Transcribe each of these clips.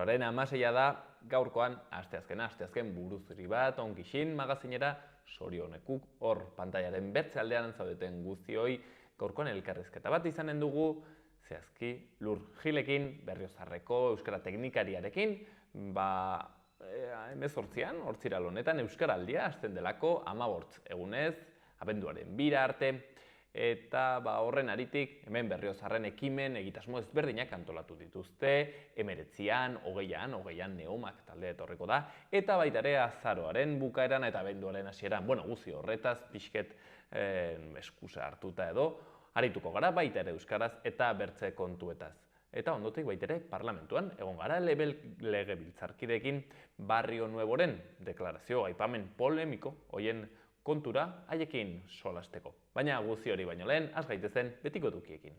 Azaroaren 16 da, gaurkoan asteazken buruzuri bat, onkixin magazinera sorionekuk hor pantailaren bertze aldean zaudeten guztioi, gaurkoan elkarrizketa bat izanen dugu, zehazki Lur Gilekin, Berriozarreko euskara teknikariarekin, 18an, hortziral honetan euskaraldia hasten delako 15 egunez, abenduaren 2 arte, eta horren aritik hemen Berriozarren ekimen egitasmo ezberdinak antolatu dituzte, 19an, 20an Neomak talde etorriko da, eta baita ere azaroaren bukaeran eta abenduaren hasieran, guzti horretaz, pixket eskusa hartuta edo, arituko gara baita ere euskaraz eta bertze kontuetaz. Eta ondotik baita ere parlamentuan, egon gara legebiltzarkideekin Barrio Nuevoren deklarazio aipamen polemiko, hoien kontura haiekin solasteko. Baina guzti hori baino lehen, has gaitezen betiko edukiekin.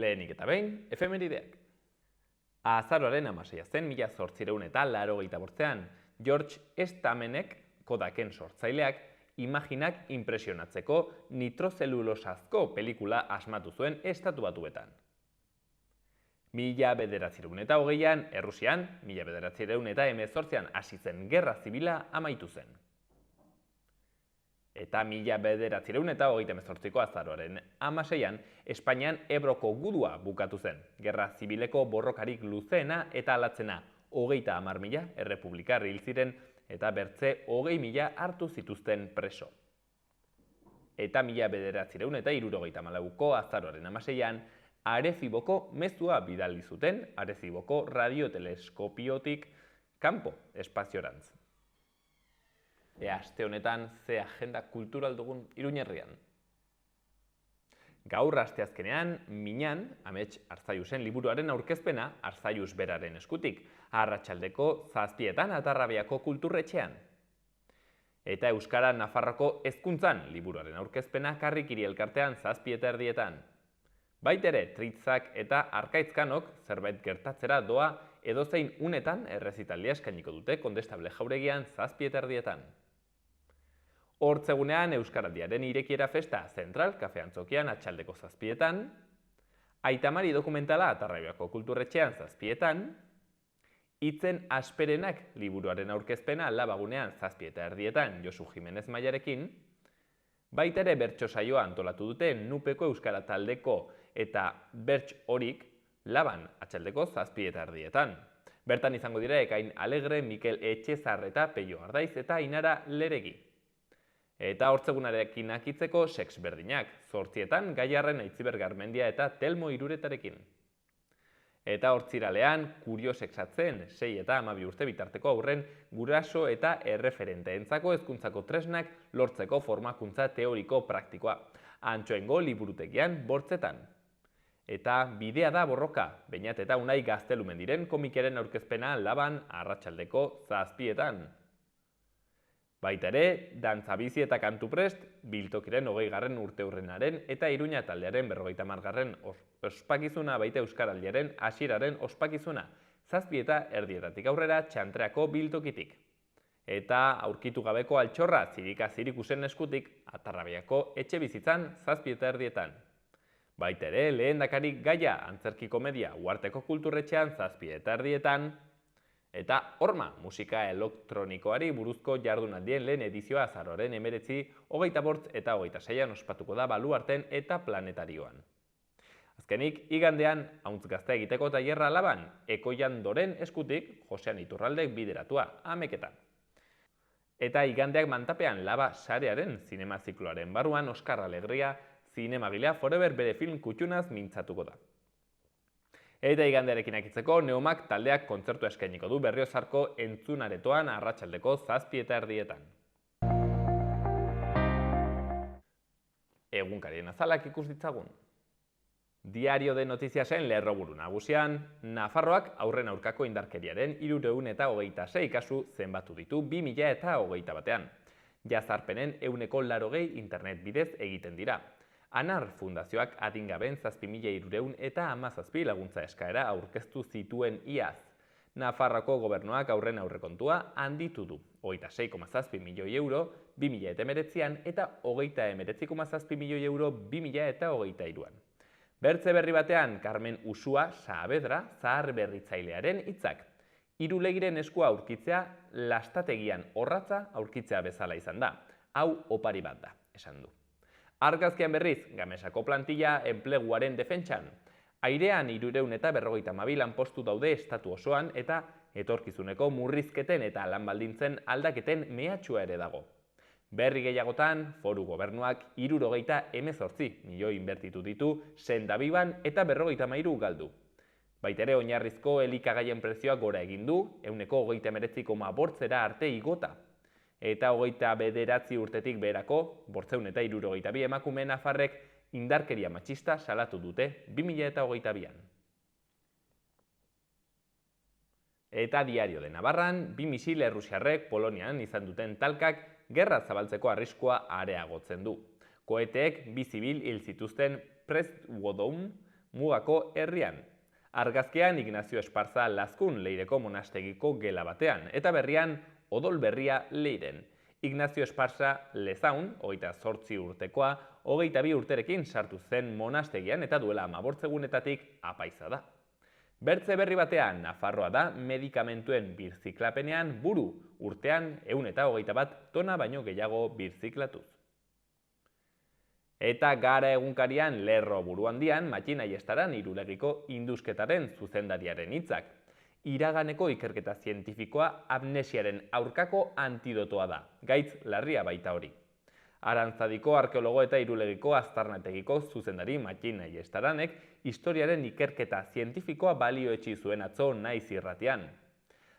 Lehenik eta behin, efemerideak. Azaroaren 16 zen 1888an, George Stamenek, Kodaken sortzaileak, imaginak impresionatzeko nitrozelulosazko pelikula asmatu zuen Estatu Batuetan. 1920an, Errusian, 1918an hasi zen Gerra Zibila amaitu zen. Eta 1918ko azaroaren 16an, Espainian Ebroko gudua bukatu zen. Gerra Zibileko borrokarik luzeena eta alatzena 30.000 errepublikar hil ziren eta bertze 20.000 hartu zituzten preso. Eta 1974ko azaroaren 16an, Areciboko mezua bidali zuten Areciboko radioteleskopiotik kanpo espaziorantz. Aste honetan ze agenda kultural dugun Iruñerrian. Gaur asteazkenean, Minan, Amets Arzaiusen liburuaren aurkezpena Arzaius beraren eskutik, arratsaldeko 7etan Atarrabiako kulturretxean. Eta Euskara Nafarroko hezkuntzan liburuaren aurkezpena Karrikiri elkartean 7:30. Baitere, Tritzak eta Arkaitzkanok zerbait gertatzera doa edozein unetan errezitaldia eskainiko dute Kondestable Jauregian 7:30. Hortzegunean Euskaraldiaren irekiera festa Zentral Kafe Antzokian atxaldeko 7:00, Aitamari dokumentala Atarrabiako kulturretxean 7:00, Hitzen asperenak liburuaren aurkezpena Labagunean 7:30 Josu Jimenez Maiarekin, baita ere bertso saioa antolatu dute Nupeko Euskara taldeko eta berts horik Laban atxaldeko 7:30. Bertan izango dira Ekain Alegre, Mikel Etxezar eta Peio Ardaiz eta Ainara Leregi. Eta hortzegunarekin akitzeko sex berdinak, 8:00 Gaiarren Aitziber Garmendia eta Telmo Iruretarekin. Eta hortziralean, kurio sexatzen, 6 eta 12 urte bitarteko aurren guraso eta erreferenteentzako hezkuntzako tresnak lortzeko formakuntza teoriko praktikoa. Antxoengo liburutegian 8:00. Eta bidea da borroka, Beñat eta Unai Gaztelumen diren komikeren aurkezpena Laban arratsaldeko 7:00. Baita ere, dantza bizi eta kantu prest, Biltokiren 20. urteurrenaren eta Iruña taldearen 50. ospakizuna baita Euskaraldiaren hasieraren ospakizuna, 7:30 aurrera Txantreako Biltokitik. Eta aurkitu gabeko altxorra Zirika Zirikusen eskutik Atarrabiako etxe bizitzan 7:30. Baita ere, Lehendakari Gaia antzerki komedia Uharteko kulturretxean 7:30. Eta Horma, musika elektronikoari buruzko jardunaldien lehen edizioa azaroaren 19, 25 eta 26an ospatuko da Baluarten eta Planetarioan. Azkenik, igandean, hauntz gazta egiteko tailerra Laban, Ekoian Doren eskutik, Josean Iturraldek bideratua, Ameketan. Eta igandeak mantapean Laba sarearen zinema zikloaren barruan Oskar Alegria, zinemagilea Forever bere film kutxunaz mintzatuko da. Eta igandearekin akitzeko, Neomak taldeak kontzertu eskainiko du Berriozarko entzunaretoan arratsaldeko 7:30. Egunkarien azalak ikus ditzagun. Diario de Notiziasen lerroburu nagusian, Nafarroak aurren aurkako indarkeriaren 326 kasu zenbatu ditu 2021an. Jazarpenen 180 internet bidez egiten dira. Anar Fundazioak adingaben 7.317 laguntza eskaera aurkeztu zituen iaz. Nafarroako gobernuak aurren aurrekontua handitu du, 26,7 milioi euro 2019an eta 39,7 milioi euro 2023an. Bertze berri batean, Carmen Usua Saavedra zahar berritzailearen hitzak. Irulegiren eskua aurkitzea lastategian orratza aurkitzea bezala izan da. Hau opari bat da, esan du. Argazkian berriz, Gamesako plantilla enpleguaren defentsan. Airean 352 lanpostu daude estatu osoan eta etorkizuneko murrizketen eta lanbaldintzen aldaketen mehatxua ere dago. Berri gehiagotan, foru gobernuak 78 milioi inbertitu ditu sendabiban eta 53 galdu. Baitere oinarrizko elikagaien prezioak gora egin du, 29,8 arte igota. Eta 29 urtetik beherako, 562 emakume nafarrek indarkeria matxista salatu dute 2022an. Eta Diario de Navarran, 2 misil errusiarrek Polonian izan duten talkak gerra zabaltzeko arriskua areagotzen du. Koeteek 2 zibil hil zituzten Prestwodown mugako herrian. Argazkian Ignacio Esparza Lazkun Leireko monastegiko gela batean, eta berrian Odol Berria Leiren. Ignacio Esparza Lezaun, 28 urtekoa, 22 urterekin sartu zen monastegian eta duela 15 egunetatik apaiza da. Bertze berri batean, Nafarroa da medikamentuen birziklapenean buru urtean 121 tona baino gehiago birziklatuz. Eta Gara egunkarian Lerro buruhandian Matxin Aiestaran Irulegiko indusketaren zuzendariaren hitzak. Iraganeko ikerketa zientifikoa amnesiaren aurkako antidotoa da, gaitz larria baita hori. Arantzadiko arkeologo eta Irulegiko aztarnategiko zuzendari Matxin Aiestaranek historiaren ikerketa zientifikoa balioetsi zuen atzo Naiz irratian.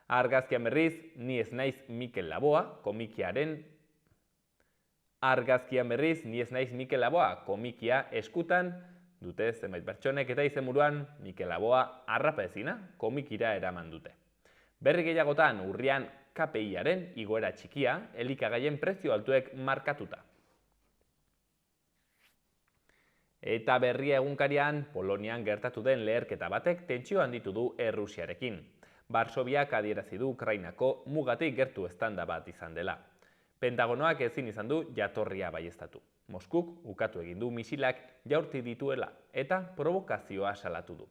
Argazkian berriz, Ni ez naiz Mikel Laboa komikia eskutan dute zenbait pertsonek eta izenburuan Mikel Laboa arrapa ezina komikira eraman dute. Berri gehiagotan urrian KPI-aren igoera txikia elikagaien prezio altuek markatuta. Eta Berria egunkarian Polonian gertatu den leherketa batek tentsio handitu du Errusiarekin. Varsoviak adierazi du Ukrainako mugatik gertu eztanda bat izan dela. Pentagonoak ezin izan du jatorria baieztatu. Moskuk ukatu egin du misilak jaurti dituela eta provokazioa salatu du.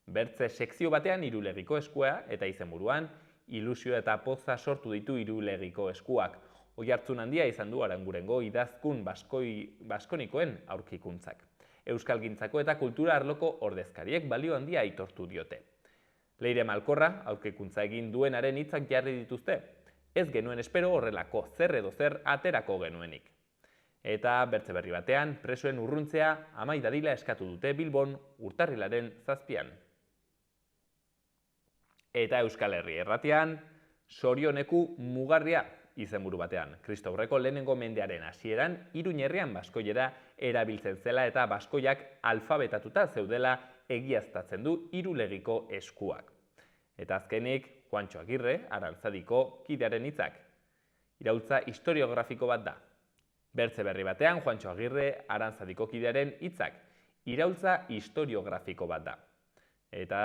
Bertze sekzio batean Irulegiko eskua eta izenburuan ilusio eta poza sortu ditu Irulegiko eskuak. Oihartzun handia izan du Arangurengo idazkun baskonikoen aurkikuntzak. Euskalgintzako eta kultura arloko ordezkariek balio handia aitortu diote. Leire Malkorra aurkikuntza egin duenaren hitzak jarri dituzte. Ez genuen espero horrelako zer edo zer aterako genuenik. Eta bertze berri batean, presoen urruntzea amai dadila eskatu dute Bilbon urtarrilaren 7an. Eta Euskal Herri erratian, sorioneku mugarria izenburu batean. Kristaurreko lehenengo mendearen hasieran Iruñerrian baskoiera erabiltzen zela eta baskoiak alfabetatuta zeudela egiaztatzen du Irulegiko eskuak. Eta azkenik, Juantxo Agirre, Arantzadiko kidearen hitzak. Iraultza historiografiko bat da. Bertze berri batean, Juantxo Agirre, Arantzadiko kidearen hitzak. Iraultza historiografiko bat da. Eta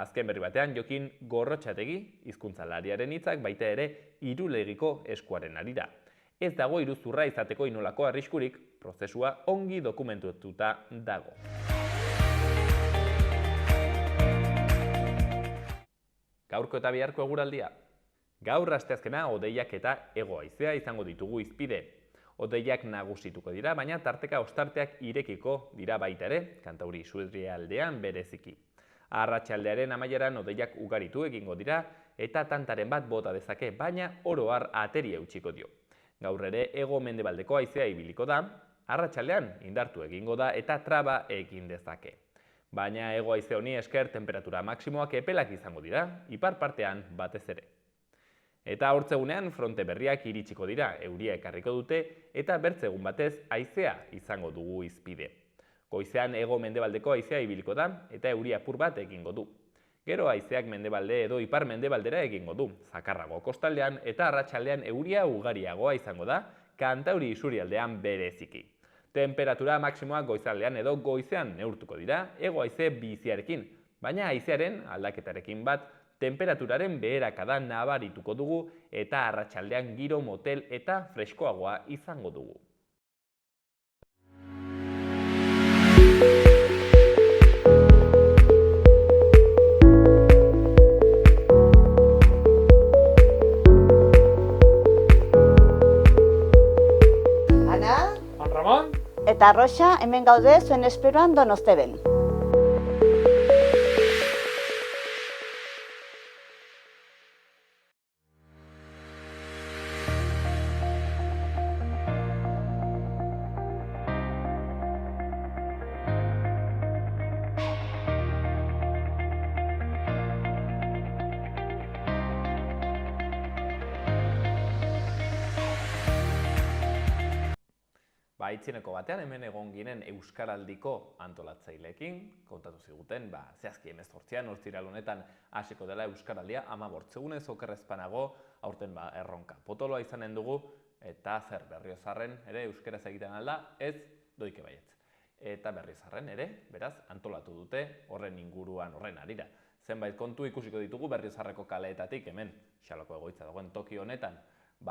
azken berri batean, Jokin Gorrotxategi, hizkuntzalariaren hitzak baita ere Irulegiko eskuaren harira. Ez dago iruzurra izateko inolako arriskurik, prozesua ongi dokumentatuta dago. Gaurko eta biharko eguraldia. Gaur asteazkena hodeiak eta hego haizea izango ditugu hizpide. Hodeiak nagusituko dira, baina tarteka ostarteak irekiko dira baita ere, Kantauri isurialdean bereziki. Arratsaldearen amaieran hodeiak ugaritu egingo dira eta tantaren bat bota dezake, baina oro har ateria utziko dio. Gaur ere hego mendebaldeko haizea ibiliko da, arratsaldean indartu egingo da eta traba egin dezake. Baina hego haize honi esker temperatura maksimoak epelak izango dira, ipar partean batez ere. Eta hortzegunean fronte berriak iritsiko dira, euria ekarriko dute eta bertzegun batez haizea izango dugu hizpide. Goizean hego mendebaldeko haizea ibiliko da eta euria apur bat egingo du. Gero haizeak mendebalde edo ipar mendebaldera egingo du, zakarrago kostaldean eta arratsaldean euria ugariagoa izango da, Kantauri isurialdean bereziki. Temperatura maksimoak goizaldean edo goizean neurtuko dira, hego haize biziarekin, baina haizearen aldaketarekin bat temperaturaren beherakada nabarituko dugu eta arratsaldean giro motel eta freskoagoa izango dugu. Ramon! Eta Roxa, hemen gaude zuen esperoan Donosteben. Aitzineko batean hemen egon ginen Euskaraldiko antolatzaileekin, kontatu ziguten, zehazki 18an, ostiral honetan hasiko dela Euskaraldia, 15 egunez okerrezpanago, aurten erronka potoloa izanen dugu, eta zer Berriozarren ere euskaraz egiten alda, ez doike baietz. Eta Berriozarren ere, beraz, antolatu dute horren inguruan, horren harira. Zenbait kontu ikusiko ditugu Berriozarreko kaleetatik hemen, Xaloko egoitza dagoen toki honetan,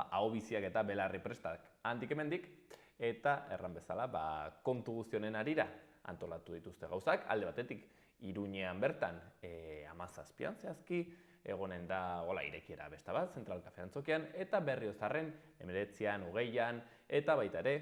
ahobiziak eta belarri prestak handik hemendik, eta erran bezala kontu guztionen harira antolatu dituzte gauzak. Alde batetik, Iruñean bertan 17an zehazki, egonen da irekiera besta bat, Zentral Kafe Antzokian, eta Berriozarren 19an, 20an, eta baita ere,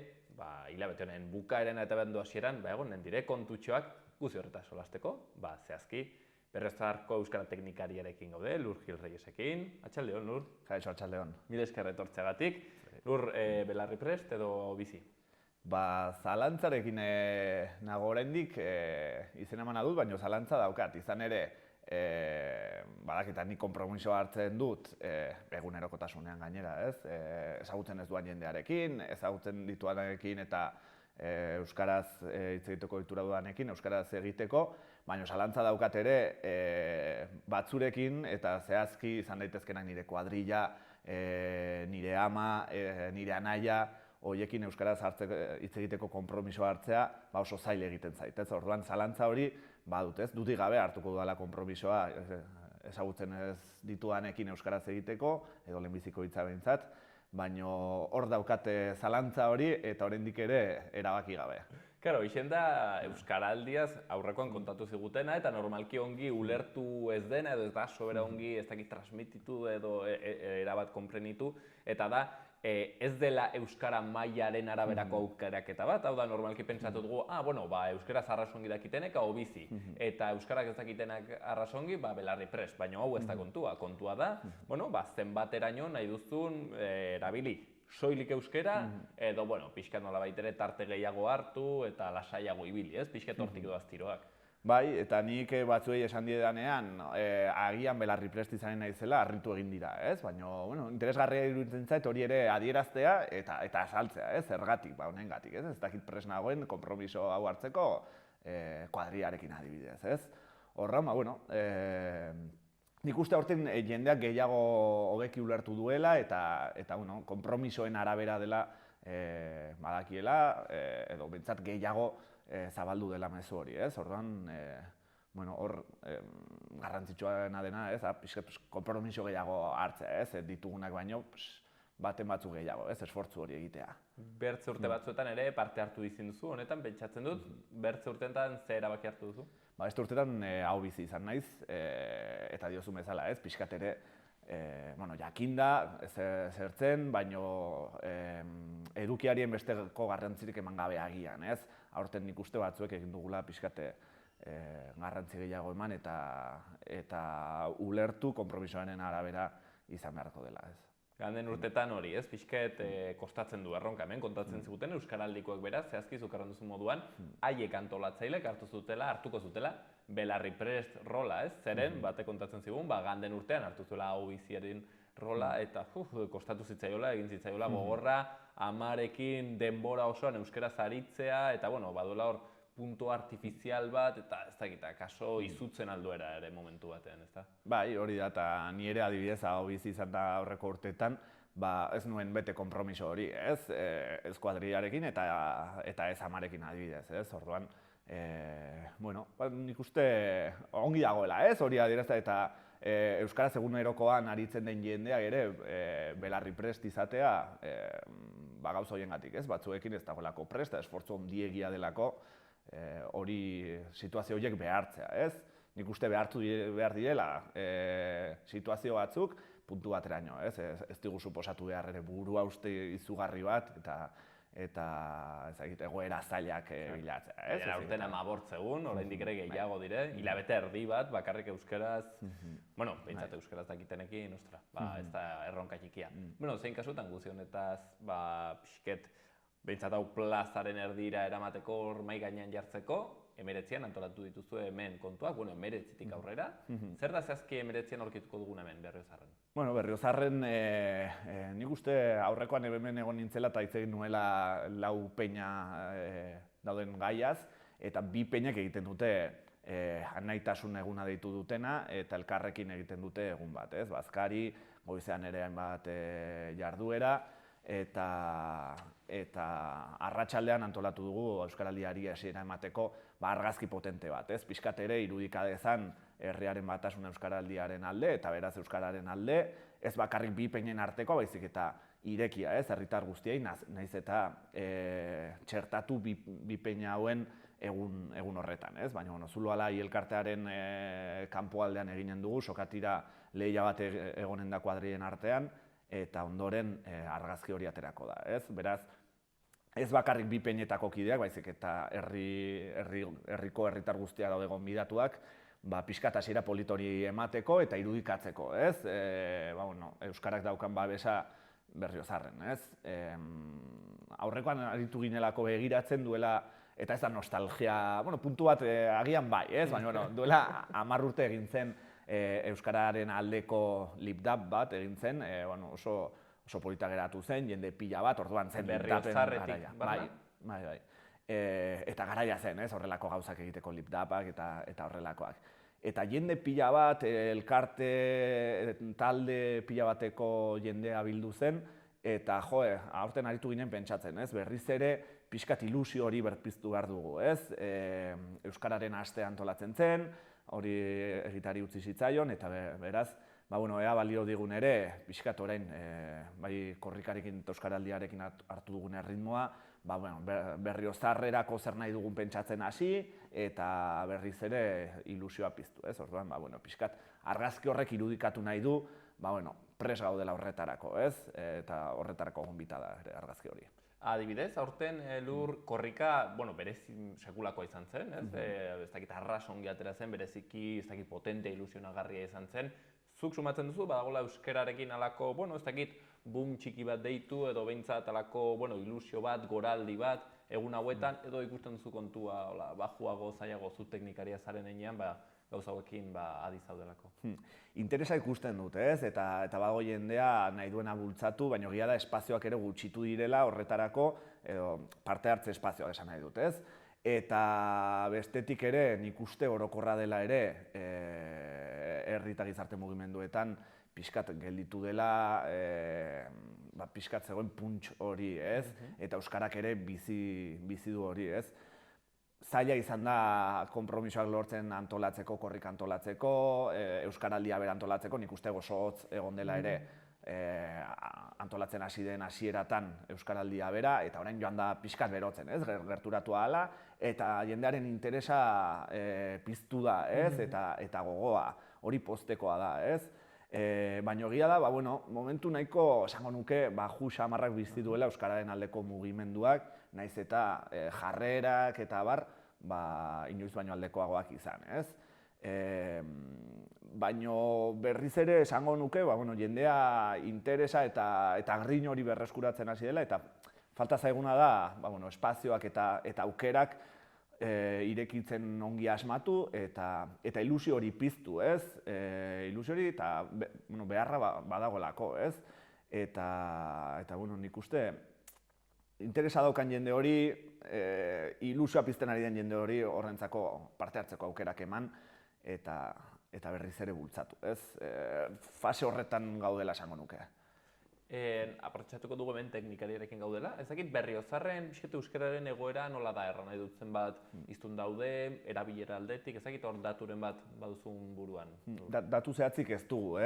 hilabete honen bukaeran eta bendu hasieran, egonen dire kontutxoak guzi horretaz solasteko, zehazki, Berriozarko Euskara Teknikariarekin gaude, Lur Gil Reyesekin. Atxaldeon, Lur. Kaixo, atxaldeon. Mila esker etortzeagatik. Lur, belarri prest edo bizi? Zalantzarekin nago oraindik izena emana dut, baina zalantza daukat. Izan ere, badakita nik konpromisoa hartzen dut egunerokotasunean gainera, ez? Ezagutzen ez duan jendearekin, ezagutzen dituanekin eta euskaraz hitz egiteko ohitura dudanekin, euskaraz egiteko, baina zalantza daukat ere batzurekin eta zehazki izan daitezkenak nire kuadrilla, nire ama, nire anaia, horiekin euskaraz hitz egiteko konpromisoa hartzea oso zail egiten zait. Orduan zalantza hori badut, ez? Dudik gabe hartuko dudala konpromisoa ezagutzen ez ditudanekin euskaraz egiteko, edo lehenbiziko hitza behintzat, baina hor daukate zalantza hori eta oraindik ere erabaki gabe. Karo, ixen da Euskaraldiaz aurrekoan kontatu zigutena eta normalki ongi ulertu ez dena edo ez da sobera ongi ez dakit transmititu edo erabat konprenitu, eta da ez dela Euskara mailaren araberako aukeraketa bat, hau da normalki pentsatu dugu, Euskaraz arrasongi dakitenek hau bizi, eta Euskarak ez dakitenak arrasongi, belarri prest, baina hau ez da kontua. Kontua da, zenbateraino nahi duzun erabili soilik euskera, edo, pixkat nolabait ere tarte gehiago hartu eta lasaiago ibili, ez? Pixkat hortik doaz tiroak. Bai, eta nik batzuei esan diedanean, agian belarri prest izanen naizela harritu egin dira, ez? Baina, interesgarria iruditzen zait hori ere adieraztea eta azaltzea, ez? Zergatik, honengatik, ez? Ez dakit prest nagoen konpromiso hau hartzeko kuadriarekin adibidez, ez? Horra, nik uste aurten jendeak gehiago hobeki ulertu duela eta konpromisoen arabera dela badakiela, edo behintzat gehiago zabaldu dela mezu hori, ez? Orduan, hor garrantzitsuena dena, ez? Konpromiso gehiago hartzea, ez? Ditugunak baino, baten batzu gehiago, ez? Esfortzu hori egitea. Bertze urte batzuetan ere parte hartu izin duzu, honetan pentsatzen dut, bertze urteetan ze erabaki hartu duzu? Beste urtetan hau bizi izan naiz, eta diozun bezala, ez? Pixkat ere, jakinda, zertzen, baino edukiarien besteko garrantzirik eman gabe agian, ez? Aurten nik uste batzuek egin dugula pixkate garrantzi gehiago eman eta ulertu konpromisoaren arabera izan beharko dela, ez? Ganden urtetan hori, ez? Pixket kostatzen du erronka, hemen kontatzen ziguten Euskaraldikoak beraz, zehazki zukarren duzu moduan, haiek antolatzailek hartuko zutela belarri prest rola, ez? Zeren, bate kontatzen zigun, ganden urtean hartu zuela hau biziaren rola, eta kostatu zitzaiola, egin zitzaiola gogorra, amarekin denbora osoan euskaraz aritzea, eta baduela hor punto artifizial bat, eta ez dakit, kaso izutzen alduera ere momentu batean, ez da? Bai, hori da, eta ni ere adibidez hau bizi izan da aurreko urteetan, ez nuen bete konpromiso hori, ez? Ez kuadrillarekin eta ez amarekin adibidez, ez? Orduan, nik uste ongi dagoela, ez? Hori adierazta eta euskaraz egunerokoan aritzen den jendeak ere belarri prest izatea gauza horiengatik, ez? Batzuekin ez dagoelako prest, esfortzu handiegia delako hori situazio horiek behartzea, ez? Nik uste behar direla situazio batzuk puntu bateraino, ez? Ez digu suposatu behar ere burua uste izugarri bat eta eta ezagite egoera zailak bilatzea, ez? Baina aurten 15 egun, oraindik ere gehiago dire, hilabete erdi bat bakarrik euskaraz, bueno, behintzat euskaraz dakitenekin, ostra, ez da erronka txikia. Bueno, zein kasutan guzti honetaz, pixket, behintzat hau plazaren erdira eramateko hor mahai gainean jartzeko, 19an antolatu dituzu hemen kontuak, bueno, 19tik aurrera. Zer da zehazki 19an aurkituko dugun hemen Berriozarren? Bueno, Berriozarren nik uste aurrekoan hemen egon nintzela eta hitz egin nuela lau peina dauden gaiaz, eta bi peinak egiten dute anaitasun eguna deitu dutena eta elkarrekin egiten dute egun bat, ez? Bazkari, goizean ere hainbat jarduera, eta arratsaldean antolatu dugu Euskaraldiari hasiera emateko argazki potente bat, ez? Pixkat ere irudika dezan herriaren batasun Euskaraldiaren alde eta beraz Euskararen alde, ez bakarrik bi peinen arteko, baizik eta irekia, ez? Herritar guztiei, nahiz eta txertatu bi peina hauen egun horretan, ez? Baina, bueno, Zuloala elkartearen kanpoaldean eginen dugu, sokatira lehia bat egonen da kuadrien artean, eta ondoren argazki hori aterako da, ez? Beraz, ez bakarrik bi peinetako kideak, baizik eta herriko herritar guztiak daude gonbidatuak, pixkat hasiera polit hori emateko eta irudikatzeko, ez? Euskarak daukan babesa Berriozarren, ez? Aurrekoan aritu ginelako begiratzen duela, eta ez da nostalgia, puntu bat agian bai, ez? Baina, duela 10 urte egin zen Euskararen aldeko lipdap bat egin zen, oso polita geratu zen, jende pila bat, orduan zen Berriozarretik, bai. Eta garaia zen, horrelako gauzak egiteko lipdapak eta horrelakoak. Eta jende pila bat, elkarte talde pila bateko jendea bildu zen, eta aurten aritu ginen pentsatzen, berriz ere pixkat ilusio hori berpiztu behar dugu, Euskararen aste antolatzen zen, hori egitari utzi zitzaion, eta beraz, ea balio digun ere, pixkat orain, bai korrikarekin eta Euskaraldiarekin hartu dugun erritmoa, Berriozarrerako zer nahi dugun pentsatzen hasi, eta berriz ere ilusioa piztu, orduan, pixkat argazki horrek irudikatu nahi du, pres gaudela horretarako, eta horretarako gonbita da argazki hori. Adibidez, aurten lur korrika, berez sekulakoa izan zen, ez dakit arras ongi atera zen, bereziki ez dakit potente, ilusionagarria izan zen. Zuk sumatzen duzu, badagoela euskararekin alako, ez dakit boom txiki bat deitu, edo behintzat alako ilusio bat, goraldi bat, egun hauetan, edo ikusten duzu kontua, bajuago, zailago, zu teknikaria zaren enean, gauza hauekin adi zaudelako. Interesa ikusten dut, eta badago jendea nahi duena bultzatu, baina egia da espazioak ere gutxitu direla horretarako, edo parte hartze espazioak esan nahi dut, Eta bestetik ere, nik uste orokorra dela ere, herri eta gizarte mugimenduetan pixkat gelditu dela, pixkat zegoen punts hori, eta euskarak ere bizi du hori, Zaila izan da konpromisoak lortzen antolatzeko, korrik antolatzeko, Euskaraldia bera antolatzeko, nik uste oso hotz egon dela ere antolatzen hasi den hasieratan Euskaraldia bera, eta orain joan da pixkat berotzen, gerturatu ahala, eta jendearen interesa piztu da, eta gogoa, hori poztekoa da, baina egia da, momentu nahiko, esango nuke, ju xamarrak bizi duela Euskararen aldeko mugimenduak, naiz eta jarrerak eta inoiz baino aldekoagoak izan, Baina berriz ere esango nuke, jendea interesa eta grin hori berreskuratzen hasi dela, eta falta zaiguna da, espazioak eta aukerak irekitzen ongi asmatu eta ilusio hori piztu, ilusio hori eta beharra badagoelako, Eta nik uste interesa daukan jende hori, ilusioa pizten ari den jende hori horrentzako parte hartzeko aukerak eman eta berriz ere bultzatu, Fase horretan gaudela esango nuke. Aprotxatuko dugu hemen teknikariarekin gaudela. Ez dakit Berriozarren euskararen egoera nola da erran nahi dutzen bat iztun daude, erabilera aldetik, ez dakit hor daturen bat baduzun buruan? Datu zehatzik ez dugu,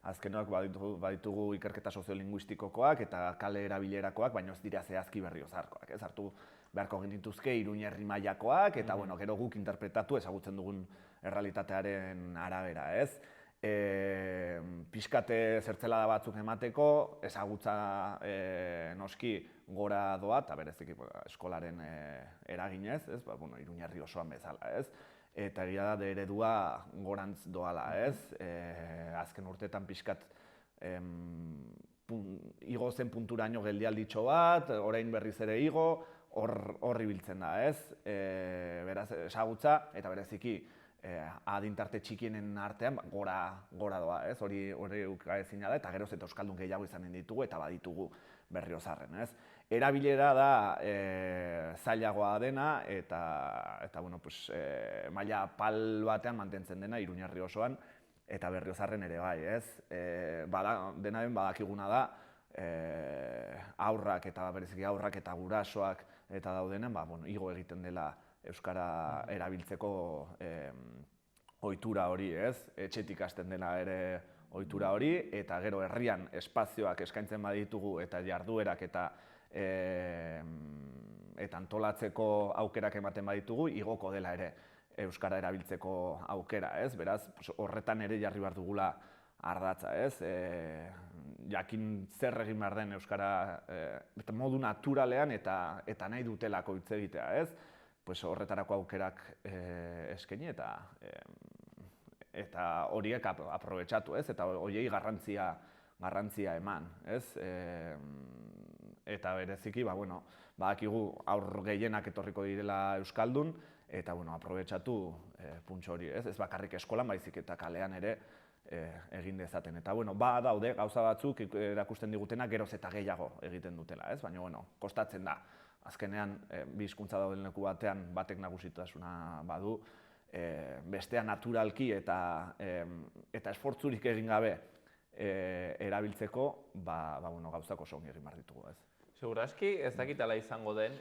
Azkenoak baditugu ikerketa soziolinguistikokoak eta kale erabilerakoak, baina ez dira zehazki Berriozarkoak, hartu beharko genituzke Iruin herri mailakoak, eta gero guk interpretatu ezagutzen dugun errealitatearen arabera, Pixkate zertzelada batzuk emateko, ezagutza noski gora doa, eta bereziki eskolaren eraginez, ez? Iruñerri osoan bezala, ez? Eta egia da, eredua gorantz doala, ez? Azken urteetan pixkat igo zen punturaino geldialditxo bat, orain berriz ere igo, hor ibiltzen da, ez? Beraz, ezagutza, eta bereziki adintarte txikienen artean gora doa, ez? Hori ukaezina da, eta geroz eta euskaldun gehiago izanen ditugu, eta baditugu Berriozarren, ez? Erabilera da zailagoa dena, eta maila pal batean mantentzen dena Iruñerri osoan, eta Berriozarren ere bai, ez? Dena den badakiguna da, aurrak eta bereziki aurrak eta gurasoak eta daudenen, igo egiten dela euskara erabiltzeko ohitura hori, ez? Etxetik hasten dela ere ohitura hori, eta gero herrian espazioak eskaintzen baditugu eta jarduerak eta antolatzeko aukerak ematen baditugu, igoko dela ere euskara erabiltzeko aukera, ez? Beraz, horretan ere jarri behar dugula ardatza, ez? Jakin zer egin behar den euskara modu naturalean eta nahi dutelako hitz egitea, ez? Horretarako aukerak eskaini eta horiek aprobetxatu, ez? Eta horiei garrantzia eman, ez? Eta bereziki, badakigu aur gehienak etorriko direla euskaldun, eta aprobetxatu puntxo hori, ez? Ez bakarrik eskolan, baizik eta kalean ere egin dezaten. Eta daude gauza batzuk erakusten digutenak geroz eta gehiago egiten dutela, ez? Baina, kostatzen da. Azkenean, bi hizkuntza dauden leku batean batek nagusitasuna badu, bestea naturalki eta esfortzurik egin gabe erabiltzeko, gauzak oso ongi egin behar ditugu, ez? Segurazki ez dakit ala izango den,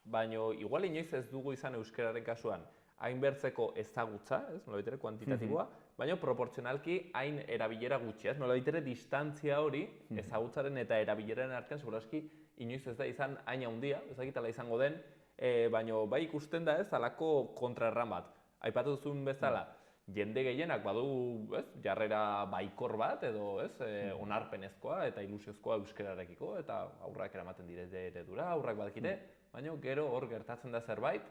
baina igual inoiz ez dugu izan euskararen kasuan hainbertzeko ezagutza, nolabait ere kuantitatiboa, baina proportzionalki hain erabilera gutxi, nolabait ere distantzia hori ezagutzaren eta erabileraren artean segurazki inoiz ez da izan hain handia, ez dakit ala izango den, baina bai ikusten da ez halako kontraerran bat. Aipatu duzun bezala, jende gehienak badu jarrera baikor bat edo onarpenezkoa eta ilusiozkoa euskararekiko eta aurrak eramaten dire eredura, aurrak badakite, baina gero hor gertatzen da zerbait,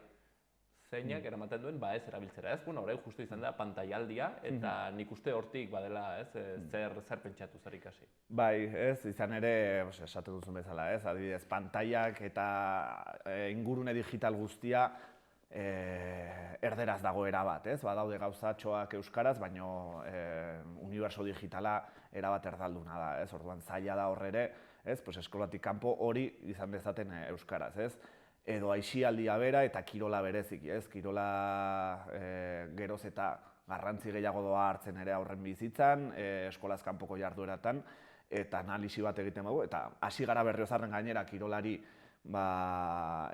zeinak eramaten duen ez erabiltzera, ez? Orain justu izan da pantailaldia eta nik uste hortik badela zer pentsatu, zer ikasi. Bai, ez, izan ere, esate duzun bezala, ez? Adibidez, pantailak eta ingurune digital guztia erderaz dago erabat, ez? Badaude gauzatxoak euskaraz, baina uniberso digitala erabat erdalduna da, ez? Orduan zaila da horre ere, ez? Eskolatik kanpo hori izan dezaten euskaraz, ez? Edo aisialdia bera eta kirola bereziki, ez? Kirola geroz eta garrantzi gehiago doa hartzen ere aurren bizitzan, eskolaz kanpoko jardueratan, eta analisi bat egiten dugu, eta hasi gara Berriozarren gainera kirolari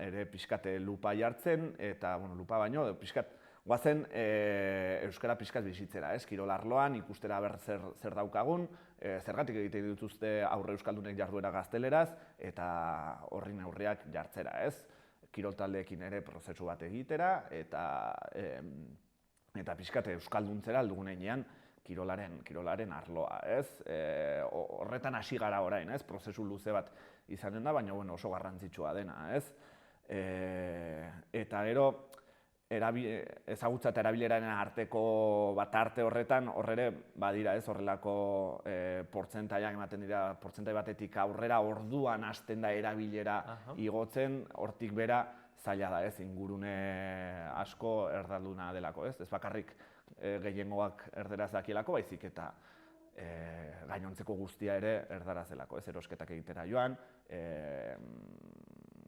ere pixkat lupa jartzen, eta lupa baino, pixkat guazen euskara pixkat bizitzera, ez? Kirol arloan ikustera ber zer daukagun, zergatik egiten dituzte aurre euskaldunek jarduera gazteleraz, eta horri neurriak jartzera, ez? Kirol taldeekin ere prozesu bat egitera, eta pixkat euskalduntzera aldugun heinean kirolaren arloa, ez? Horretan hasi gara orain, ez? Prozesu luze bat izanen da, baina oso garrantzitsua dena, ez? Eta gero, ezagutza eta erabileraren arteko bat arte horretan, horre badira, ez? Horrelako portzentaiak ematen dira, portzentai batetik aurrera orduan hasten da erabilera igotzen, hortik bera zaila da, ez? Ingurune asko erdalduna delako, ez? Ez bakarrik gehiengoak erderaz dakielako, baizik eta gainontzeko guztia ere erdaraz delako, ez? Erosketak egitera joan,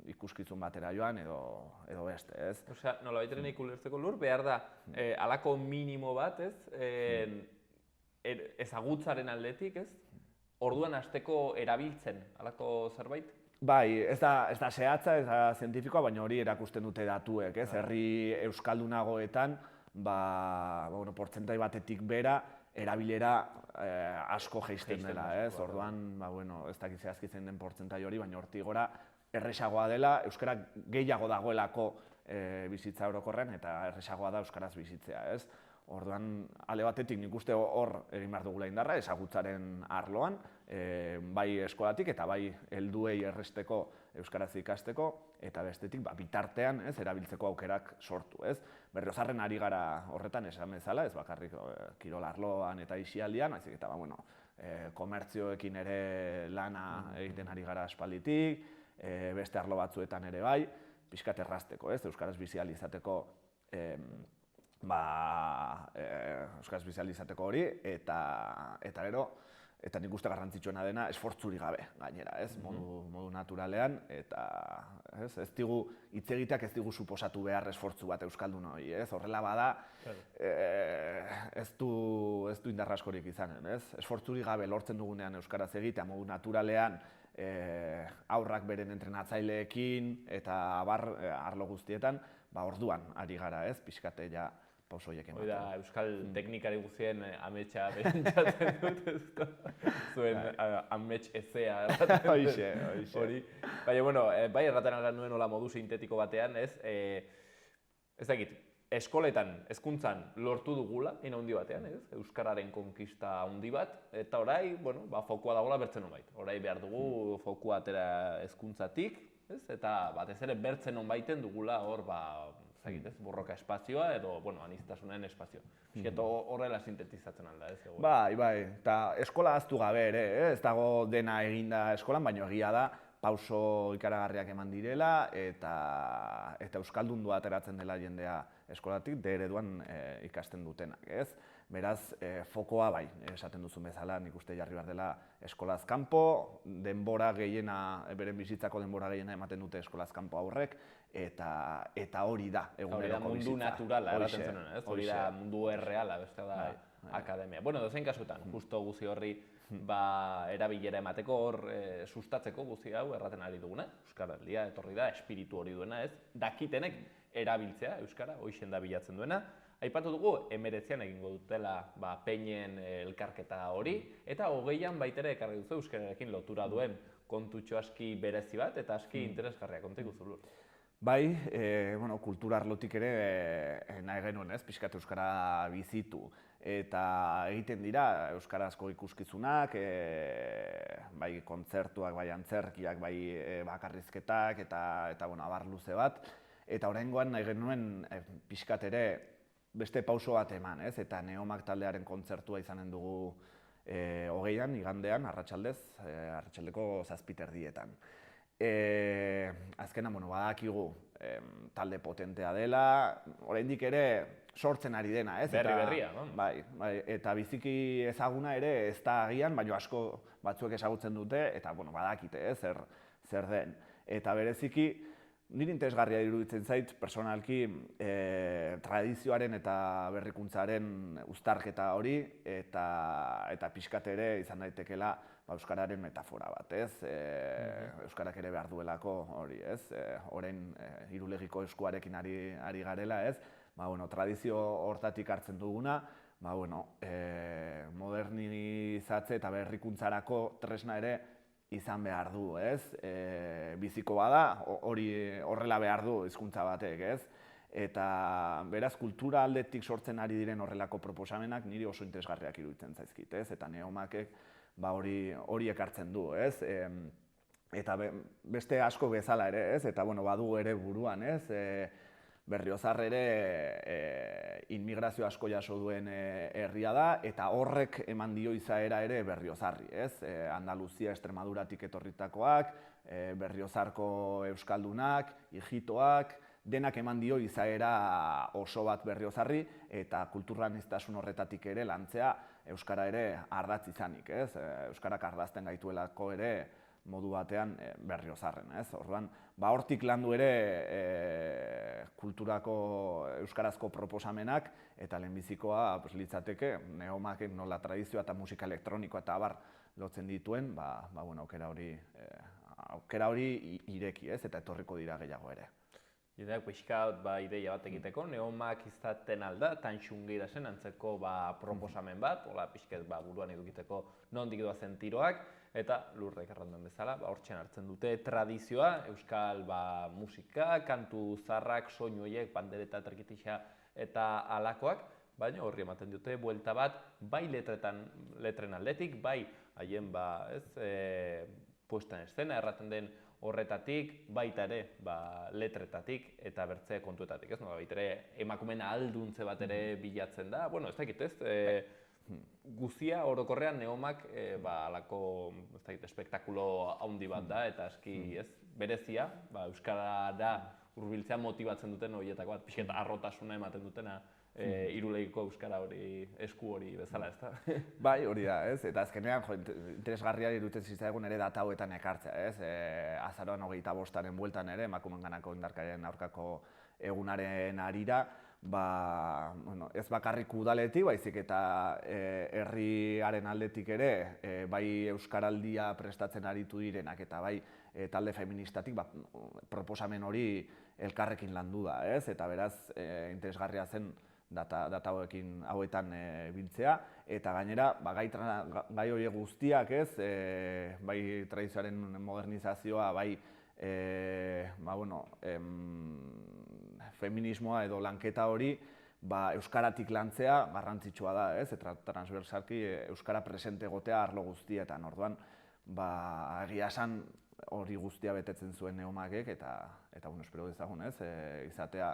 ikuskizun batera joan edo beste, ez? Osea, nolabait ere nik ulertzeko lur, behar da halako minimo bat, ez? Ezagutzaren aldetik, ez? Orduan hasteko erabiltzen halako zerbait? Bai, ez da zehatza, ez da zientifikoa, baina hori erakusten dute datuek, ez? Herri euskaldunagoetan, portzentai batetik bera, erabilera asko jaisten dela, ez? Orduan, ez dakit zehazki zein den portzentai hori, baina hortik gora erresagoa dela, euskara gehiago dagoelako bizitza orokorrean eta erresagoa da euskaraz bizitzea, ez? Orduan, ale batetik nik uste hor egin behar dugula indarra, ezagutzaren arloan, bai eskolatik eta bai helduei erresteko euskaraz ikasteko, eta bestetik bitartean erabiltzeko aukerak sortu. Berriozarren ari gara horretan esan bezala, ez bakarrik kirol arloan eta aisialdian, baizik eta komertzioekin ere lana egiten ari gara aspalditik, beste arlo batzuetan ere bai, pixkat errazteko, euskaraz bizi ahal izateko euskaraz bizi ahal izateko hori, eta gero, eta nik uste garrantzitsuena dena esfortzurik gabe gainera, modu naturalean, eta ez digu hitz egiteak ez digu suposatu behar esfortzu bat euskaldun hori, horrela bada ez du indarra askorik izanen, esfortzurik gabe lortzen dugunean euskaraz egitea modu naturalean aurrak beren entrenatzaileekin eta arlo guztietan, orduan ari gara, pixkate ja pausoiek ematen. Hoi da, euskal teknikari guztien ametsa behintzatzen dut, zuen amets ezea erraten dut. Hori. Baina, bai erraten algan nuen hola modu sintetiko batean, ez dakit, eskoletan, hezkuntzan lortu dugula, ina handi batean, euskararen konkista handi bat, eta orai, fokua dagoela bertzen honbait. Orai behar dugu fokua atera hezkuntzatik, eta batez ere bertzen honbaiten dugula hor, borroka espazioa edo, aniztasunen espazioa. Horrela sintetizatzen alda, ez? Bai, eta eskola ahaztu gabe ere, ez dago dena eginda eskolan, baina egia da, pauso ikaragarriak eman direla, eta euskaldundu ateratzen dela jendea eskolatik, D ereduan ikasten dutenak, ez? Beraz, fokoa bai, esaten duzun bezala, nik uste jarri behar dela eskolaz kanpo, denbora gehiena, beren bizitzako denbora gehiena ematen dute eskolaz kanpo aurrek, eta hori da eguneroko bizitza. Hori da mundu naturala, eraten zenuen, ez? Hori da mundu erreala, beste da akademia. Dozein kasutan, justo guzi horri erabilera emateko hor sustatzeko guzi hau erraten ari duguna, Euskaraldia etorri da, espiritu hori duena, ez? Dakitenek erabiltzea Euskara, hoixen da bilatzen duena. Aipatu dugu, 19an egingo dutela peinen elkarketa hori, eta 20an baitere ekarri duzu euskararekin lotura duen kontutxo aski berezi bat, eta aski interesgarria konta iguzu. Bai, kultura arlotik ere nahi genuen, pixkat euskara bizitu. Eta egiten dira euskarazko ikuskizunak, bai kontzertuak, bai antzerkiak, bai bakarrizketak, eta abar luze bat. Eta oraingoan nahi genuen pixkat ere beste pauso bat eman, eta Neomak taldearen kontzertua izanen dugu 20an, igandean, arratsaldeko 7:30. Azkenan, badakigu talde potentea dela, oraindik ere sortzen ari dena, ez? Berria, bai, eta biziki ezaguna ere ez da agian, baina asko batzuek ezagutzen dute, eta badakite, zer den. Eta bereziki, nire interesgarria iruditzen zait, personalki, tradizioaren eta berrikuntzaren uztarketa hori, eta pixkat ere izan daitekela euskararen metafora bat, ez? Euskarak ere behar duelako hori, ez? Orain irulegiko eskuarekin ari garela, ez? Tradizio hortatik hartzen duguna, modernizatze eta berrikuntzarako tresna ere izan behar du, ez? Biziko bada, horrela behar du hizkuntza batek, ez? Eta beraz, kultura aldetik sortzen ari diren horrelako proposamenak niri oso interesgarriak iruditzen zaizkit, ez? Eta Neomakek hori ekartzen du, ez? Eta beste asko bezala ere, ez? Eta badu ere buruan, ez? Berriozar ere inmigrazio asko jaso duen herria da, eta horrek eman dio izaera ere Berriozarri, ez? Andaluzia, Extremaduratik etorritakoak, Berriozarko euskaldunak, hijitoak, denak eman dio izaera oso bat Berriozarri, eta kulturaniztasun horretatik ere lantzea euskara ere ardatz izanik, ez? Euskarak ardazten gaituelako ere modu batean Berriozarren, ez? Orduan, hortik landu ere kulturako euskarazko proposamenak, eta lehenbizikoa litzateke Neomakek nola tradizioa eta musika elektronikoa eta abar lotzen dituen, aukera hori ireki, ez? Eta etorriko dira gehiago ere. Jendeak pixkat ideia bat egiteko, Neomak izaten alda, Tanxungi da zen antzeko proposamen bat, pixkat buruan edukiteko nondik doazen tiroak, eta lurrek erranduen bezala, hortxen hartzen dute tradizioa, euskal musika, kantu zarrak, soinu horiek, bandereta, terkitixa eta alakoak, baina horri ematen dute buelta bat, bai letren aldetik, bai haien puesta en escena erraten den horretatik, baita ere letretatik eta bertze kontuetatik, ez? Baita ere emakumeen ahalduntze bat ere bilatzen da, bueno, ez dakit, ez? Guzia orokorrean Neomak halako espektakulo handi bat da eta aski berezia, euskarara hurbiltzea motibatzen duten horietako bat, pixket harrotasuna ematen dutena Irulegiko euskara hori, esku hori bezala, ez da? Bai, hori da, ez? Eta azkenean, interesgarria iruditzen zitzaigun ere data hauetan ekartzea, ez? Azaroan 25-aren bueltan ere, emakumeenganako indarkeriaren aurkako egunaren harira, ez bakarrik udaletik, baizik eta herriaren aldetik ere, bai euskaraldia prestatzen aritu direnak eta bai talde feministatik proposamen hori elkarrekin landu da, ez? Eta beraz, interesgarria zen data hauetan biltzea, eta gainera, gai horiek guztiak, ez? Bai tradizioaren modernizazioa, bai feminismoa edo lanketa hori euskaratik lantzea garrantzitsua da, ez? Eta transversalki euskara presente egotea arlo guztietan. Orduan, egia esan hori guztia betetzen zuen Neomakek eta espero dezagun, ez? Izatea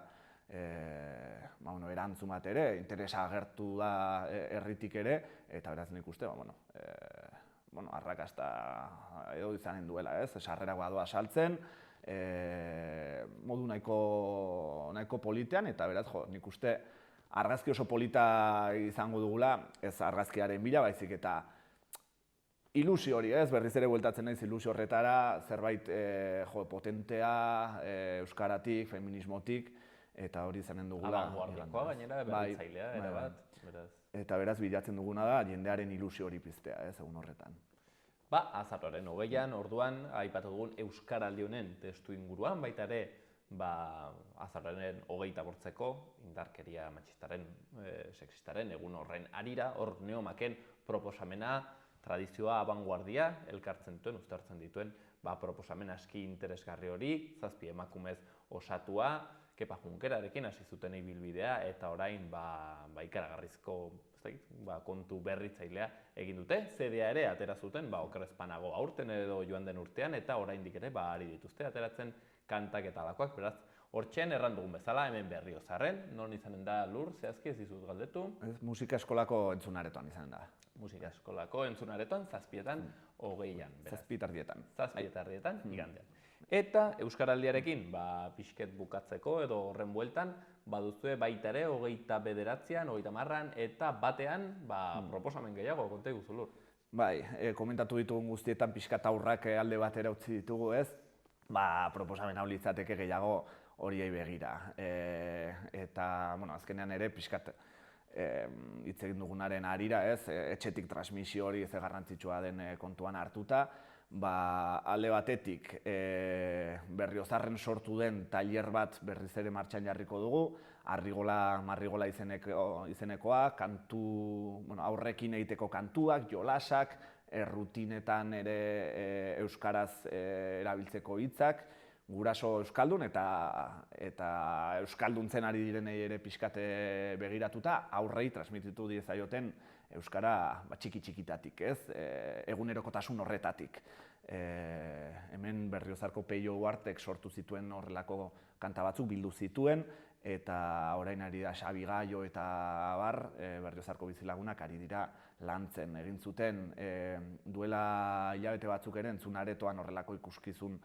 erantzun bat ere, interesa agertu da herritik ere, eta beraz nik uste, arrakasta edo izanen duela, ez? Sarrerak badoa saltzen, modu nahiko politean, eta beraz, nik uste argazki oso polita izango dugula, ez argazkiaren bila, baizik eta ilusio hori, ez? Berriz ere bueltatzen naiz ilusio horretara, zerbait potentea, euskaratik, feminismotik, eta hori izanen dugula. Abanguardiakoa gainera, berritzailea, erabat. Eta beraz, bilatzen duguna da, jendearen ilusio hori piztea, ez, egun horretan. Azaroaren 20an, orduan, aipatu dugun Euskaraldi honen testu inguruan, baita ere, azaroaren 28ko, indarkeria matxistaren, sexistaren, egun horren harira, hor Neomaken proposamena, tradizioa abanguardia, elkartzen dituen, uztartzen dituen, proposamen aski interesgarri hori, 7 emakumez osatua, Kepa Junkerarekin hasi zuten ibilbidea, eta orain ikaragarrizko kontu berritzailea egin dute. CD-a ere atera zuten, okerrezpanago aurten edo joan den urtean, eta oraindik ere ari dituzte ateratzen kantak eta alakoak, beraz, hortxean erran dugun bezala, hemen Berriozarren, non izanen da Lur, zehazki ez dizut galdetu? Musika eskolako entzunaretoan izanen da. Musika eskolako entzunaretoan, 7etan, 20an. 7 igandean. Eta Euskaraldiarekin, pixket bukatzeko edo horren bueltan, baduzue baita ere 29an, 30an eta batean proposamen gehiago, konta iguzu Lur. Bai, komentatu ditugun guztietan pixkat aurrak alde batera utzi ditugu, ez? Proposamen hau litzateke gehiago horiei begira. Eta, azkenean ere pixkat hitz egin dugunaren harira, ez? Etxetik transmisio hori ez garrantzitsua den kontuan hartuta, alde batetik Berriozarren sortu den tailer bat berriz ere martxan jarriko dugu, Marrigola izenekoa, aurrekin egiteko kantuak, jolasak, rutinetan ere euskaraz erabiltzeko hitzak, guraso euskaldun eta euskalduntzen ari direnei ere pixkate begiratuta, aurrei transmititu diezaioten euskara txiki-txikitatik, ez? Egunerokotasun horretatik. Hemen Berriozarko Peio Uhartek sortu zituen horrelako kanta batzuk bildu zituen, eta orain ari da Xabi Gaio eta Berriozarko bizilagunak ari dira lantzen. Egin zuten duela hilabete batzuk ere entzunaretoan horrelako ikuskizun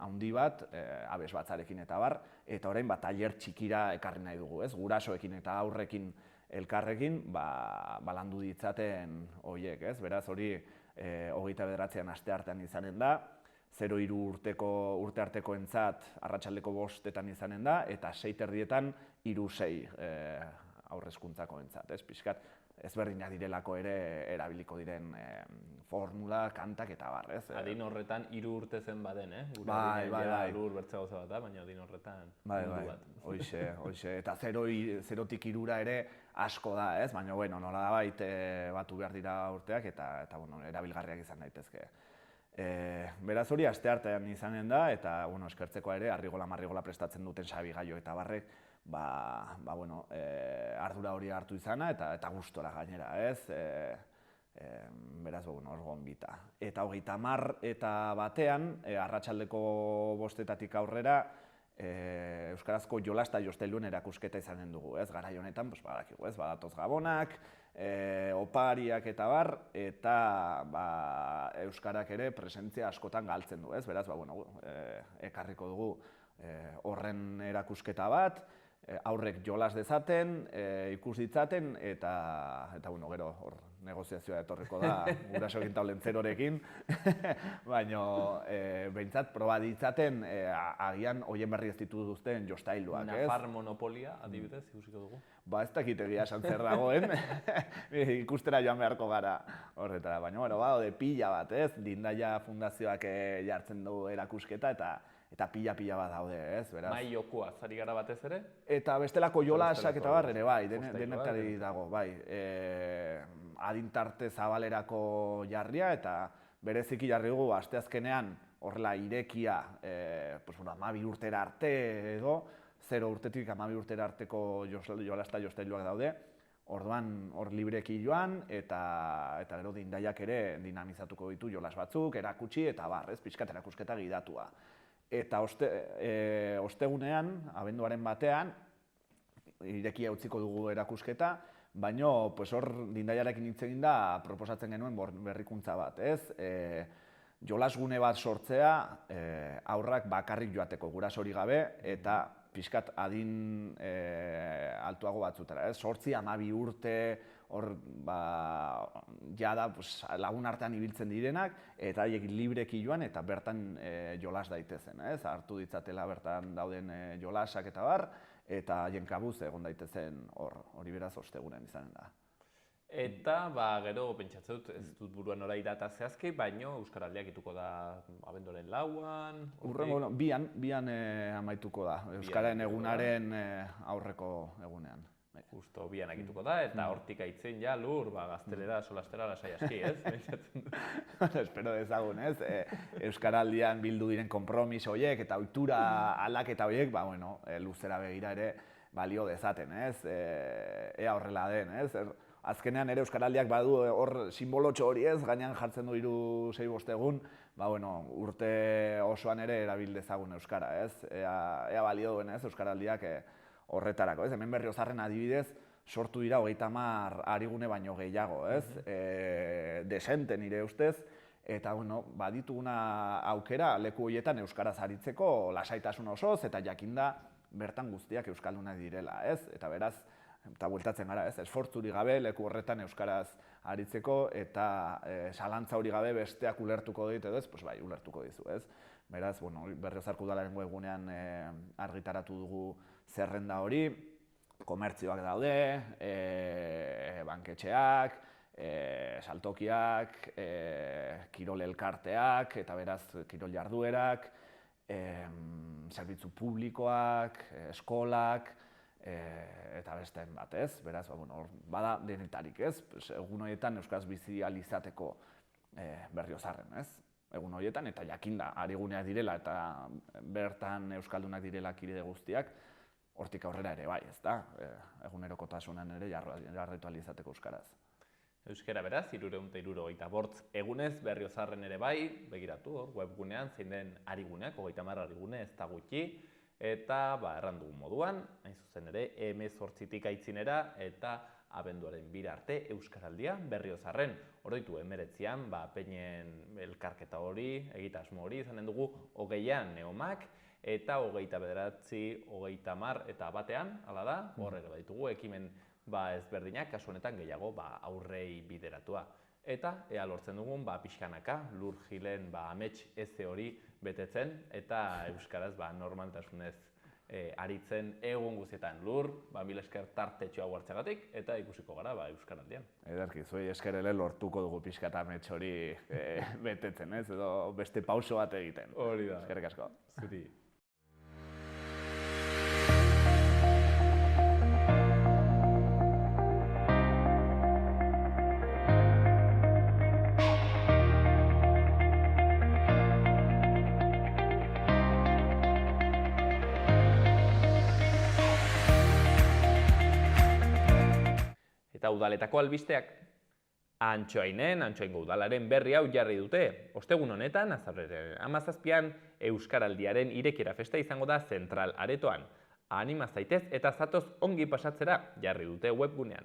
handi bat, abes batzarekin eta eta orain tailer txikira ekarri nahi dugu, ez? Gurasoekin eta aurrekin elkarrekin landu ditzaten horiek, ez? Beraz hori 29an asteartean izanen da, 0-3 urte artekoentzat arratsaldeko 5etan izanen da, eta 6:30etan 3-6 haurreskuntzakoentzat, ez? Pixkat ezberdinak direlako ere erabiliko diren formula, kantak eta ez? Adin horretan 3 urte zen baden, Bai. Lur bertze gauza bat da, baina adin horretan mundu bat. Hoxe, eta 0-tik 3 ere asko da, ez? Baina, nolabait batu behar dira urteak eta erabilgarriak izan daitezke. Beraz hori asteartean izanen da, eta eskertzekoa ere, Marrigola prestatzen duten Xabi Gaio eta barrek, bueno, ardura hori hartu izana eta gustora gainera, ez? Beraz, bueno, hor gonbita. Eta 30 eta batean, arratsaldeko 5:00 aurrera, euskarazko jolas eta josteluen erakusketa izanen dugu, ez? Garai honetan, badakigu, ez? Badatoz gabonak, opariak eta bar, eta euskarak ere presentzia askotan galtzen du, ez? Beraz, bueno, ekarriko dugu horren erakusketa bat, aurrek jolas dezaten, ikus ditzaten, eta bueno, gero hor negoziazioa etorriko da gurasoekin taulen zerorekin, baina behintzat proba ditzaten agian hoien berri ez dituzten jostailuak, ez? Nafar monopolia, adibidez, ikusiko dugu. Ez dakit egia esan zer dagoen, ikustera joan beharko gara horretara, baina, bueno, de pila bat, ez? Lindaia Fundazioak jartzen du erakusketa eta pila bat daude, ez? Mai jokua, zari gara batez ere? Eta bestelako jolasak eta bar ere, bai, denetari dago, bai. Adintarte zabalerako jarria eta bereziki jarri dugu asteazkenean horrela irekia 12 urtera arte edo, 0 urtetik 12 urtera arteko jolas eta jostailuak daude. Orduan hor libreki joan eta gero dindaiak ere dinamizatuko ditu jolas batzuk, erakutsi eta bar, ez, pixkat erakusketa gidatua. Eta ostegunean, abenduaren batean, irekia utziko dugu erakusketa, baina hor dindaiarekin hitz egin da proposatzen genuen berrikuntza bat, ez? Jolasgune bat sortzea haurrak bakarrik joateko, gurasori gabe, eta pixkat adin altuago batzutara, ez? 8-12 urte, hor jada lagun artean ibiltzen direnak, eta haiek libreki joan eta bertan jolas daitezen, ez? Hartu ditzatela bertan dauden jolasak eta bar, eta haien kabuz egon daitezen hori beraz ostegunean izanen da. Eta, gero, pentsatzen dut, ez dut buruan orai data zehazki, baino Euskaraldiak ituko da abenduaren 4an? Urrengo, bian amaituko da, Euskararen egunaren aurreko egunean. Justo bian akituko da, eta hortik aitzen ja lur, gaztelera, solastera, lasai aski, ez? Espero dezagun, ez? Euskaraldian bildu diren konpromis horiek eta ohitura aldaketa horiek, luzera begira ere balio dezaten, ez? Ea horrela den, ez? Azkenean ere Euskaraldiak badu hor simbolotxo hori, ez? Gainean jartzen du 3-6 egun, urte osoan ere erabil dezagun Euskara, ez? Ea balio duen, ez? Euskaraldiak horretarako, ez? Hemen Berriozarren adibidez, sortu dira 30 arigune baino gehiago, ez? Desente nire ustez, eta badituguna aukera leku horietan euskaraz aritzeko lasaitasun osoz, eta jakinda bertan guztiak euskaldunak direla, ez? Eta beraz, eta bueltatzen gara, ez? Esfortzurik gabe leku horretan euskaraz aritzeko, eta zalantza hori gabe besteak ulertuko dit edo ez, bai, ulertuko dizu, ez? Beraz, Berriozarko udalaren webunean argitaratu dugu zerrenda hori, komertzioak daude, banketxeak, saltokiak, kirol elkarteak, eta beraz kirol jarduerak, zerbitzu publikoak, eskolak, eta besteen bat, ez? Beraz, bada denetarik, ez? Egun horietan euskaraz bizi ahal izateko Berriozarren, ez? Egun horietan, eta jakinda, ariguneak direla eta bertan euskaldunak direla kide guztiak, hortik aurrera ere bai, ez da? Egunerokotasunan ere jarraitu ahal izateko euskaraz. Euskara beraz, 375 egunez Berriozarren ere bai, begiratu, webgunean, zein den ariguneak, 30 arigune ez da gutxi, eta erran dugun moduan, hain zuzen ere, 18tik aitzinera eta abenduaren 2 arte Euskaraldia Berriozarren. Oroitu 19an, peinen elkarketa hori, egitasmo hori izanen dugu 20an Neomak, eta 29, 30 eta batean, hala da, horrela baditugu, ekimen ezberdinak, kasu honetan gehiago aurrei bideratua. Eta, ea lortzen dugun, pixkanaka, lur gilen amets eze hori betetzen, eta euskaraz normaltasunez aritzen egun guztietan lur, mil esker tartetxoa hartzeagatik, eta ikusiko gara Euskaraldian. Ederki, zuei esker ere lortuko dugu pixkat amets hori betetzen, ez? Edo beste pauso bat egiten. Hori da. Eskerrik asko. Zuri. Eta udaletako albisteak. Antsoaingo udalaren berri hau jarri dute. Ostegun honetan, azaroaren 17an, Euskaraldiaren irekiera festa izango da zentral aretoan. Anima zaitez eta zatoz ongi pasatzera jarri dute webgunean.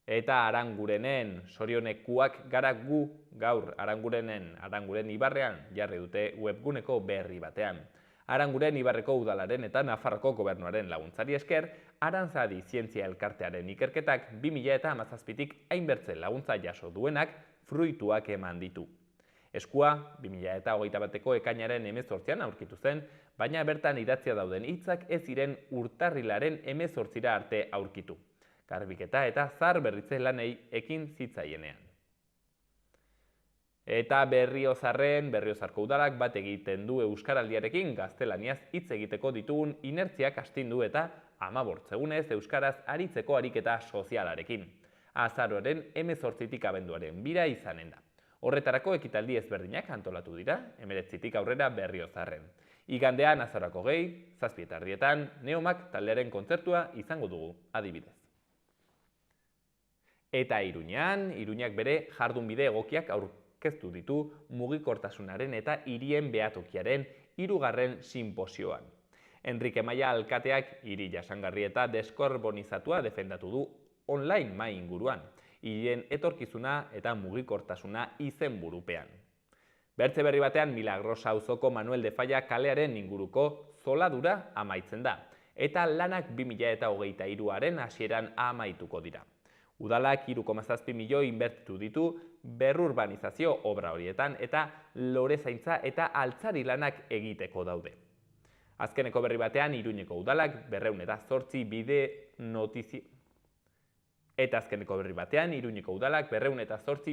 Eta Arangurenen sorionekuak gara gu gaur Aranguren Ibarrean jarri dute webguneko berri batean. Aranguren Ibarreko udalaren eta Nafarroko gobernuaren laguntzari esker, Arantzadi Zientzia Elkartearen ikerketak 2017tik hainbertze laguntza jaso duenak fruituak eman ditu. Eskua 2021ko ekainaren 18an aurkitu zen, baina bertan idatzia dauden hitzak ez ziren urtarrilaren 18ra arte aurkitu. Garbiketa eta zahar berritze lanei ekin zitzaienean. Eta Berriozarko udalak bat egiten du Euskaraldiarekin gaztelaniaz hitz egiteko ditugun inertziak astindu eta 15 egunez euskaraz aritzeko ariketa sozialarekin. Azaroaren 18tik abenduaren 2 izanen da. Horretarako ekitaldi ezberdinak antolatu dira, 19tik aurrera Berriozarren. Igandean azaroko 7:30 Neomak taldearen kontzertua izango dugu, adibidez. Eta Iruñak bere jardunbide egokiak aurkeztu ditu mugikortasunaren eta hirien behatokiaren 3. sinposioan. Enrique Maia alkateak hiri jasangarri eta deskorbonizatua defendatu du online mai inguruan, hirien etorkizuna eta mugikortasuna izenburupean. Bertze berri batean Milagrosa auzoko Manuel de Falla kalearen inguruko zoladura amaitzen da, eta lanak 2023aren hasieran amaituko dira. Udalak 3,7 milioi inbertitu ditu berrurbanizazio obra horietan eta lorezaintza eta altzari lanak egiteko daude. Azkeneko berri batean Iruñeko udalak 208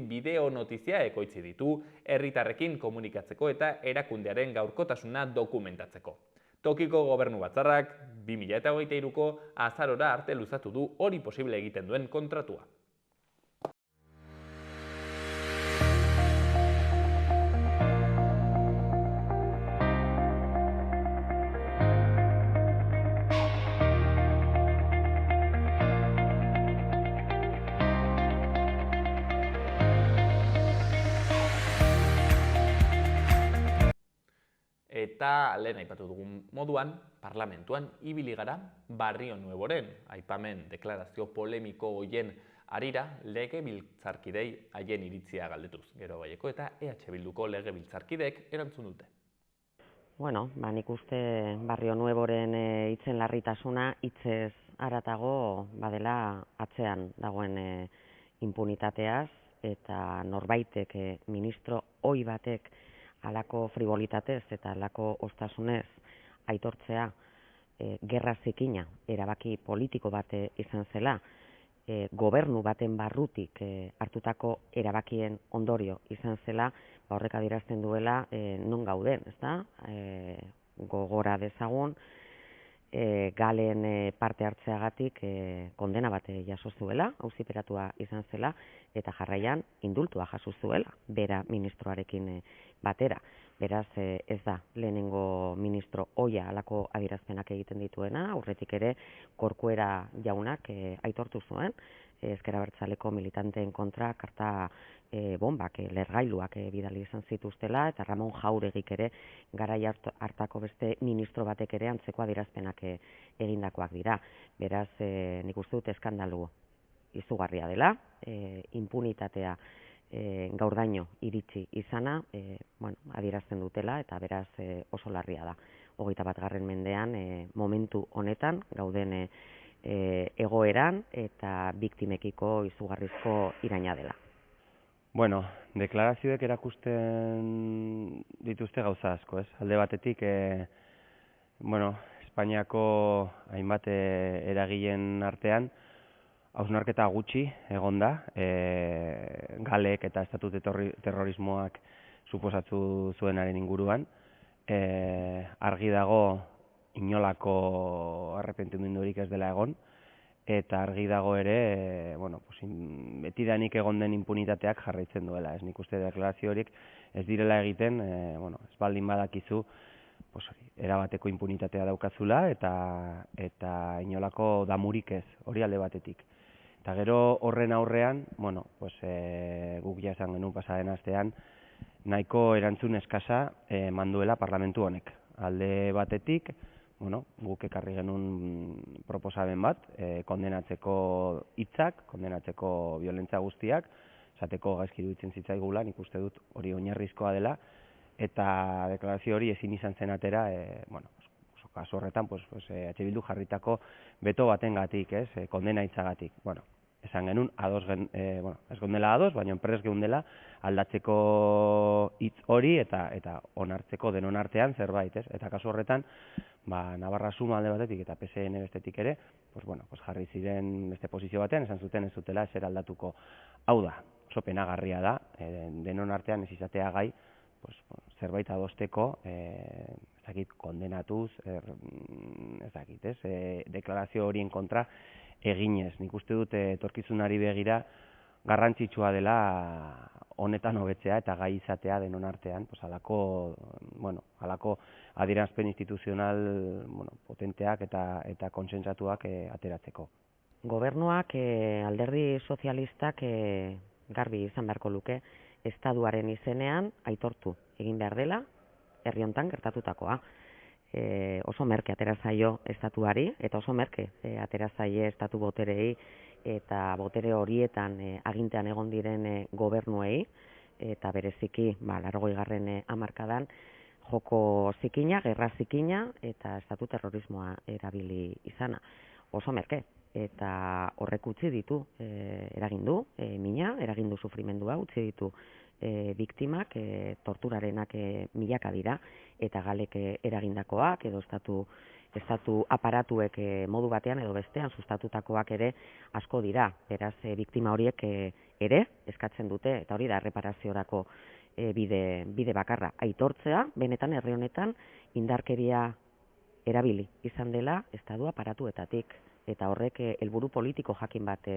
bideo notizia ekoitzi ditu herritarrekin komunikatzeko eta erakundearen gaurkotasuna dokumentatzeko. Tokiko gobernu batzarrak 2023ko azarora arte luzatu du hori posible egiten duen kontratua. Eta lehen aipatu dugun moduan, parlamentuan ibili gara Barrio Nuevoren aipamen deklarazio polemiko hoien harira legebiltzarkidei haien iritzia galdetuz. Gero Baieko eta EH Bilduko legebiltzarkideek erantzun dute. Bueno, nik uste Barrio Nuevoren hitzen larritasuna hitzez haratago badela atzean dagoen impunitateaz eta norbaitek ministro ohi batek halako fribolitatez eta halako ostasunez aitortzea gerra zikina erabaki politiko bat izan zela, gobernu baten barrutik hartutako erabakien ondorio izan zela, horrek adierazten duela non gauden, ezta? Gogora dezagun, Galen parte hartzeagatik kondena bat jaso zuela, auziperatua izan zela, eta jarraian indultua jaso zuela, bera ministroarekin batera. Beraz, ez da lehenengo ministro ohia halako adierazpenak egiten dituena, aurretik ere Corcuera jaunak aitortu zuen, Ezker Abertzaleko militanteen kontra karta bombak, lergailuak bidali izan zituztela, eta Ramon Jauregik ere garai hartako beste ministro batek ere antzeko adierazpenak egindakoak dira. Beraz, nik uste dut eskandalu izugarria dela, impunitatea gaurdaino iritsi izana, adierazten dutela, eta beraz oso larria da. 21. mendean, momentu honetan, gauden egoeran eta biktimekiko izugarrizko iraina dela. Bueno, deklarazioek erakusten dituzte gauza asko, ez? Alde batetik, Espainiako hainbat eragileen artean hausnarketa gutxi egon da, Galek eta estatute terrorismoak suposatu zuenaren inguruan. Argi dago inolako arrepentimendurik ez dela egon, eta argi dago ere, betidanik egon den impunitateak jarraitzen duela. Ez nik uste deklarazio horiek ez direla egiten, ez baldin badakizu, erabateko impunitatea daukazula eta inolako damurik ez, hori alde batetik. Eta gero horren aurrean, guk ja esan genuen pasaden astean, nahiko erantzun eskasa manduela parlamentu honek. Alde batetik, guk ekarri genuen proposamen bat, kondenatzeko hitzak, kondenatzeko violentzia guztiak, esateko gaizki iruditzen zitzaigula, nik uste dut hori oinarrizkoa dela, eta deklarazio hori ezin izan zen atera, kasu horretan, H. Bildu jarritako beto batengatik, kondena hitzagatik. Esan genuen, ez geundela ados, baina prest geundela aldatzeko hitz hori eta onartzeko denon artean zerbait, Eta kasu horretan, Navarra Suma alde batetik eta PSN bestetik ere, jarri ziren beste posizio batean, esan zuten ez zutela ezer aldatuko. Hau da, oso penagarria da, denon artean ez izatea gai, zerbait adosteko, kondenatuz, deklarazio horien kontra eginez. Nik uste dut etorkizunari begira garrantzitsua dela honetan hobetzea eta gai izatea denon artean, halako adierazpen instituzional potenteak eta konsentsatuak ateratzeko. Gobernuak alderdi sozialistak garbi izan beharko luke, estatuaren izenean aitortu egin behar dela herri hontan gertatutakoa. Oso merke atera zaio estatuari eta oso merke atera zaie estatu boterei eta botere horietan agintean egon diren gobernuei eta bereziki 80. hamarkadan joko zikina, gerra zikina eta estatu terrorismoa erabili izana. Oso merke. Eta horrek utzi ditu, eragin du mina, eragin du sufrimendua, utzi ditu biktimak, torturarenak milaka dira, eta galek eragindakoak, edo estatu aparatuek modu batean edo bestean sustatutakoak ere asko dira. Beraz, biktima horiek ere eskatzen dute, eta hori da erreparaziorako bide bakarra. Aitortzea, benetan herri honetan indarkeria erabili izan dela estatu aparatuetatik. Eta horrek helburu politiko jakin bat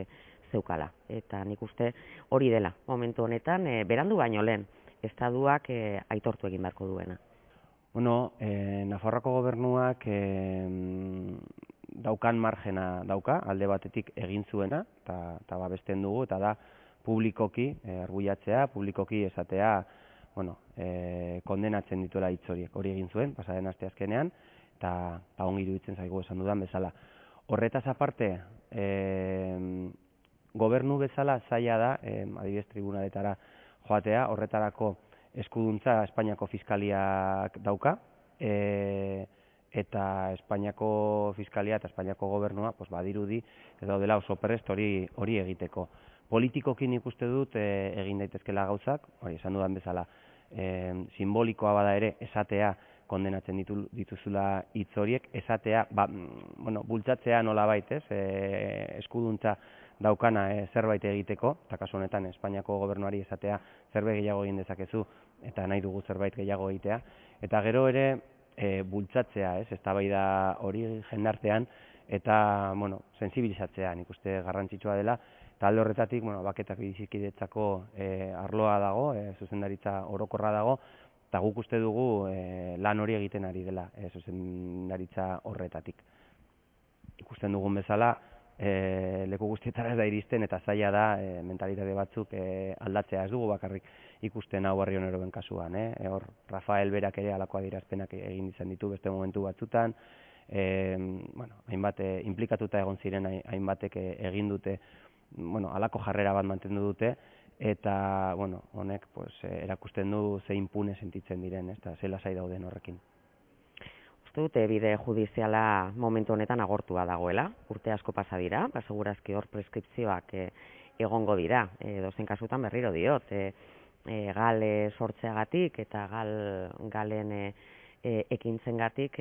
zeukala. Eta nik uste hori dela, momentu honetan, berandu baino lehen, estatuak aitortu egin beharko duena. Nafarroako gobernuak daukan margena dauka, alde batetik egin zuena, eta babesten dugu, eta da publikoki arbuiatzea, publikoki esatea, kondenatzen dituela hitz horiek. Hori egin zuen, pasaden asteazkenean, eta ongi iruditzen zaigu esan dudan bezala. Horretaz aparte, gobernu bezala zaila da, adibidez tribunaletara joatea, horretarako eskuduntza Espainiako Fiskaliak dauka, eta Espainiako Fiskalia eta Espainiako gobernua badirudi ez daudela oso prest hori egiteko. Politikoki nik uste dut egin daitezkela gauzak, hori esan dudan bezala, simbolikoa bada ere esatea kondenatzen dituzula hitz horiek, esatea, bultzatzea nolabait, eskuduntza daukana zerbait egiteko, eta kasu honetan Espainiako gobernuari esatea zerbait gehiago egin dezakezu, eta nahi dugu zerbait gehiago egitea, eta gero ere bultzatzea, eztabaida hori jendartean, eta sentsibilizatzea, nik uste garrantzitsua dela, eta alde horretatik, baketak bizikidetzako arloa dago, zuzendaritza orokorra dago, eta guk uste dugu lan hori egiten ari dela zuzendaritza horretatik. Ikusten dugun bezala, leku guztietara ez da iristen eta zaila da mentalitate batzuk aldatzea. Ez dugu bakarrik ikusten hau Barrio Neroben kasuan. Hor, Rafael berak ere halako adierazpenak egin izan ditu beste momentu batzutan. Hainbat inplikatuta egon ziren hainbatek egin dute, halako jarrera bat mantendu dute, eta honek erakusten du ze impune sentitzen diren, eta ze lasai dauden horrekin. Uste dute bide judiziala momentu honetan agortua dagoela, urte asko pasa dira, segurazki hor preskripzioak egongo dira, dozen kasutan berriro diot, gal sortzeagatik eta galen ekintzengatik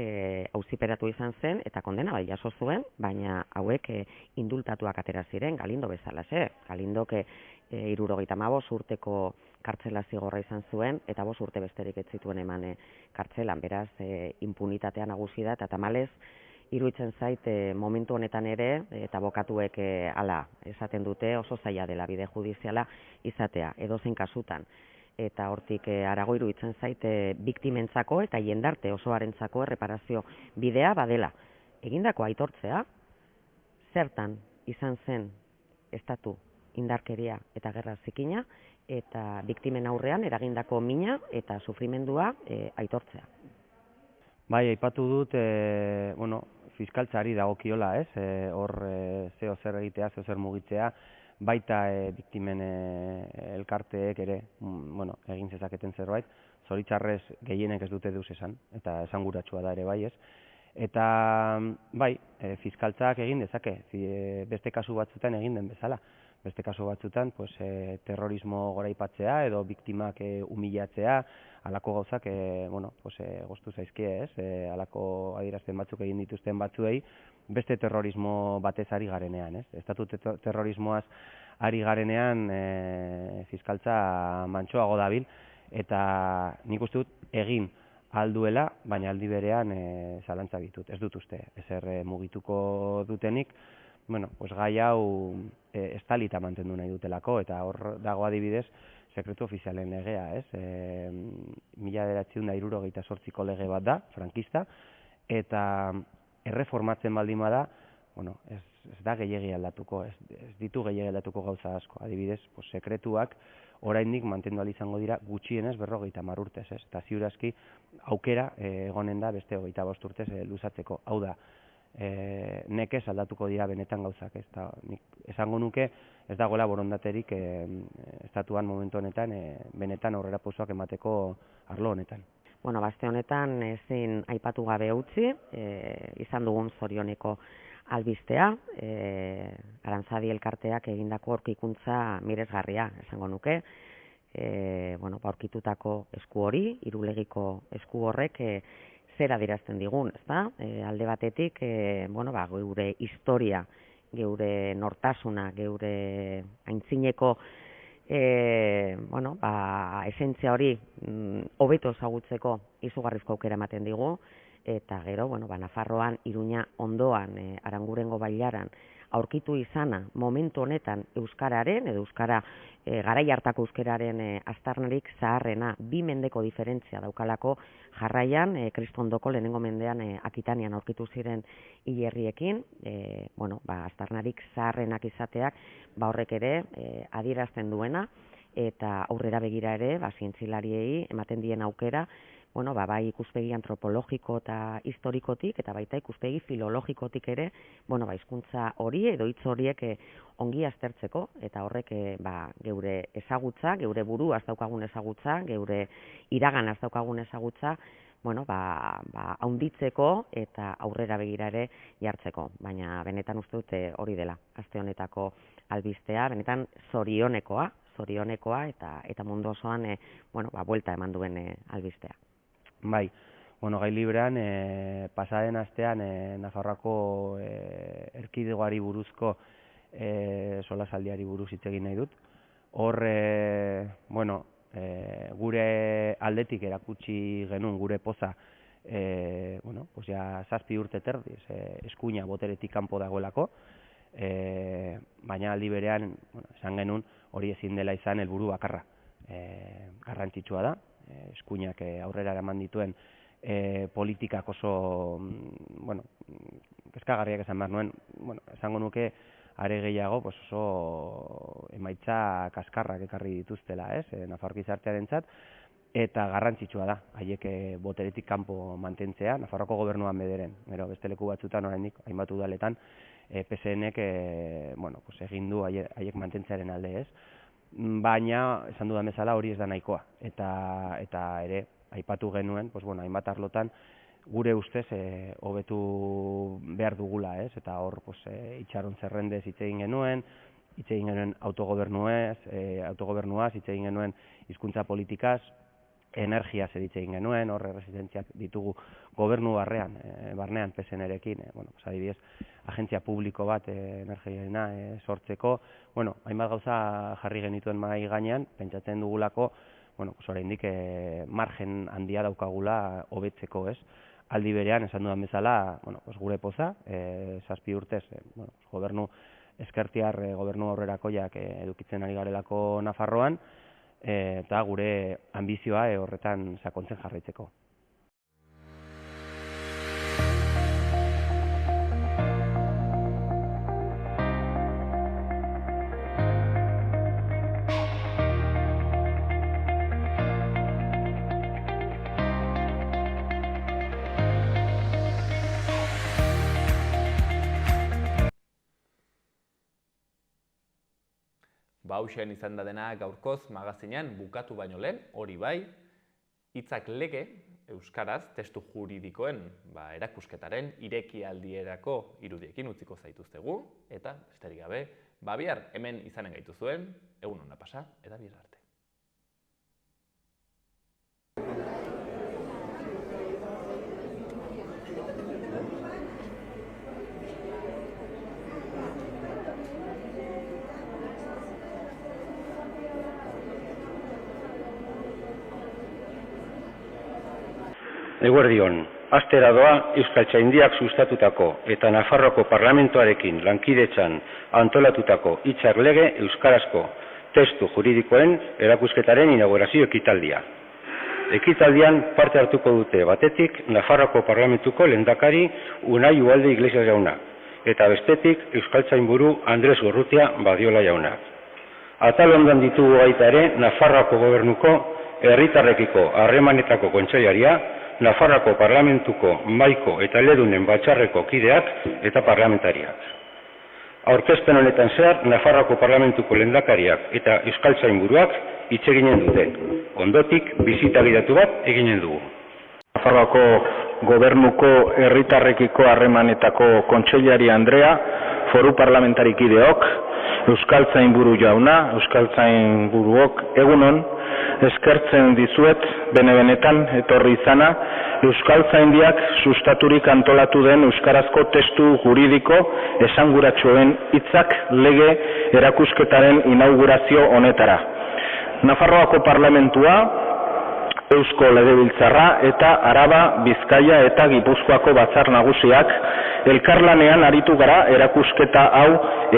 auziperatu izan zen eta kondena bai jaso zuen, baina hauek indultatuak atera ziren, Galindo bezalaxe. Galindok 75 urteko kartzela zigorra izan zuen eta 5 urte besterik ez zituen eman kartzelan. Beraz, impunitatea nagusi da eta tamalez iruditzen zait momentu honetan ere eta abokatuek hala esaten dute oso zaila dela bide judiziala izatea, edozein kasutan. eta hortik harago iruditzen zaite biktimentzako eta jendarte osoarentzako erreparazio bidea badela. Egindako aitortzea, zertan izan zen estatu indarkeria eta gerra zikina, eta biktimen aurrean eragindako mina eta sufrimendua aitortzea. Bai, aipatu dut, fiskaltzari dagokiola, ez? Hor zeo zer egitea, zeo zer mugitzea, baita biktimen elkarteek ere, egin zezaketen zerbait, zoritxarrez gehienek ez dute deus esan, eta esanguratsua da ere bai, ez? Eta, bai, fiskaltzak egin dezake, beste kasu batzutan egin den bezala. Beste kasu batzutan, terrorismo goraipatzea edo biktimak humilatzea, halako gauzak, goztu zaizkie, ez? Halako adierazpen batzuk egin dituzten batzuei, beste terrorismo batez ari garenean, ez? Estatu terrorismoaz ari garenean fiskaltza mantsoago dabil, eta nik uste dut egin alduela, baina aldi berean zalantza ditut, ez dut uste, ezer mugituko dutenik, gai hau estalita mantendu nahi dutelako, eta hor dago adibidez sekretu ofizialen legea, ez? 1978ko lege bat da, frankista, eta erreformatzen baldin bada, ez da gehiegi aldatuko, ez ditu gehiegi aldatuko gauza asko. Adibidez, sekretuak oraindik mantendu ahal izango dira gutxienez 50 urtez, ez? Eta ziurazki aukera egonen da beste 25 urtez luzatzeko. Hau da, nekez aldatuko dira benetan gauzak, ez da, nik esango nuke ez dagoela borondaterik estatuan momentu honetan benetan aurrera pausoak emateko arlo honetan. Aste honetan ezin aipatu gabe utzi, izan dugun zorioneko albistea, Arantzadi elkarteak egindako aurkikuntza miresgarria, esango nuke, aurkitutako esku hori, irulegiko esku horrek zer adierazten digun, ezta? Alde batetik, geure historia, geure nortasuna, geure aintzineko esentzia hori hobeto ezagutzeko izugarrizko aukera ematen digu, eta gero, Nafarroan, Iruña ondoan, Arangurengo bailaran, aurkitu izana momentu honetan euskararen edo euskara garai hartako euskararen aztarnarik zaharrena 2 mendeko diferentzia daukalako jarraian Kristondoko lehenengo mendean Akitanian aurkitu ziren hilerriekin, aztarnarik zaharrenak izateak horrek ere adierazten duena, eta aurrera begira ere zientzilariei ematen dien aukera, bai ikuspegi antropologiko eta historikotik, eta baita ikuspegi filologikotik ere, hizkuntza hori edo hitz horiek ongi aztertzeko, eta horrek geure ezagutza, geure buruaz daukagun ezagutza, geure iraganaz daukagun ezagutza, haunditzeko eta aurrera begira ere jartzeko. Baina benetan uste dut hori dela, aste honetako albistea, benetan zorionekoa eta mundu osoan buelta eman duen albistea. Bai, gai librean, pasaden astean Nafarroako erkidegoari buruzko solasaldiari buruz hitz egin nahi dut. Hor, gure aldetik erakutsi genuen gure poza, 7 urte terdiz, eskuina boteretik kanpo dagoelako, baina aldi berean, esan genuen hori ezin dela izan helburu bakarra. Garrantzitsua da, eskuinak aurrera eraman dituen politikak oso, kezkagarriak esan behar nuen, esango nuke are gehiago oso emaitza kaskarrak ekarri dituztela, Nafarroko gizartearentzat, eta garrantzitsua da, haiek boteretik kanpo mantentzea, Nafarroko gobernuan bederen, beste leku batzutan oraindik hainbat udaletan, PSNek egin du haiek mantentzearen alde, ez? Baina, esan dudan bezala, hori ez da nahikoa. Eta ere, aipatu genuen, hainbat arlotan, gure ustez hobetu behar dugula, ez? Eta hor, itxaron zerrendez hitz egin genuen autogobernuaz, hitz egin genuen hizkuntza politikaz, energiaz hitz egin genuen, hor erresistentziak ditugu gobernu barnean PSN-erekin, adibidez, agentzia publiko bat energiarena sortzeko, hainbat gauza jarri genituen mahai gainean, pentsatzen dugulako, oraindik margen handia daukagula hobetzeko, ez? Aldi berean, esan dudan bezala, gure poza, 7 urtez, gobernu ezkertiar, gobernu aurrerakoiak edukitzen ari garelako Nafarroan, eta gure ambizioa horretan sakontzen jarraitzeko. Hauxean izan da dena gaurkoz magazinean bukatu baino lehen, hori bai, hitzak lege euskaraz testu juridikoen erakusketaren irekialdierako irudiekin utziko zaituztegu, eta besterik gabe, bihar hemen izanen gaituzuen, egun ona pasa eta bihar arte. Eguerdion, astera doa Euskaltzaindiak sustatutako eta Nafarroako Parlamentuarekin lankidetzan antolatutako hitzak lege euskarazko testu juridikoen erakusketaren inaugurazio ekitaldia. Ekitaldian parte hartuko dute batetik Nafarroako Parlamentuko lehendakari Unai Ugalde Iglesias jauna eta bestetik Euskaltzainburu Andres Gorrutia Badiola jauna. Atal ondan ditugu baita ere Nafarroako Gobernuko herritarrekiko harremanetako kontseilaria, Nafarroako Parlamentuko mahaiko eta ledunen batzarreko kideak eta parlamentariak. Aurkezpen honetan zehar, Nafarroako Parlamentuko lehendakariak eta Euskaltzainburuak hitz eginen dute. Ondotik, bisita gidatu bat eginen dugu. Nafarroako Gobernuko herritarrekiko harremanetako kontseilari Andrea, foru parlamentarikideok, Euskaltzainburu jauna, Euskaltzainburuok egunon, eskertzen dizuet benetan etorri izana Euskaltzaindiak sustaturik antolatu den euskarazko testu juridiko esanguratsuen hitzak lege erakusketaren inaugurazio honetara. Nafarroako Parlamentua, Eusko Legebiltzarra eta Araba, Bizkaia eta Gipuzkoako batzar nagusiak elkarlanean aritu gara erakusketa hau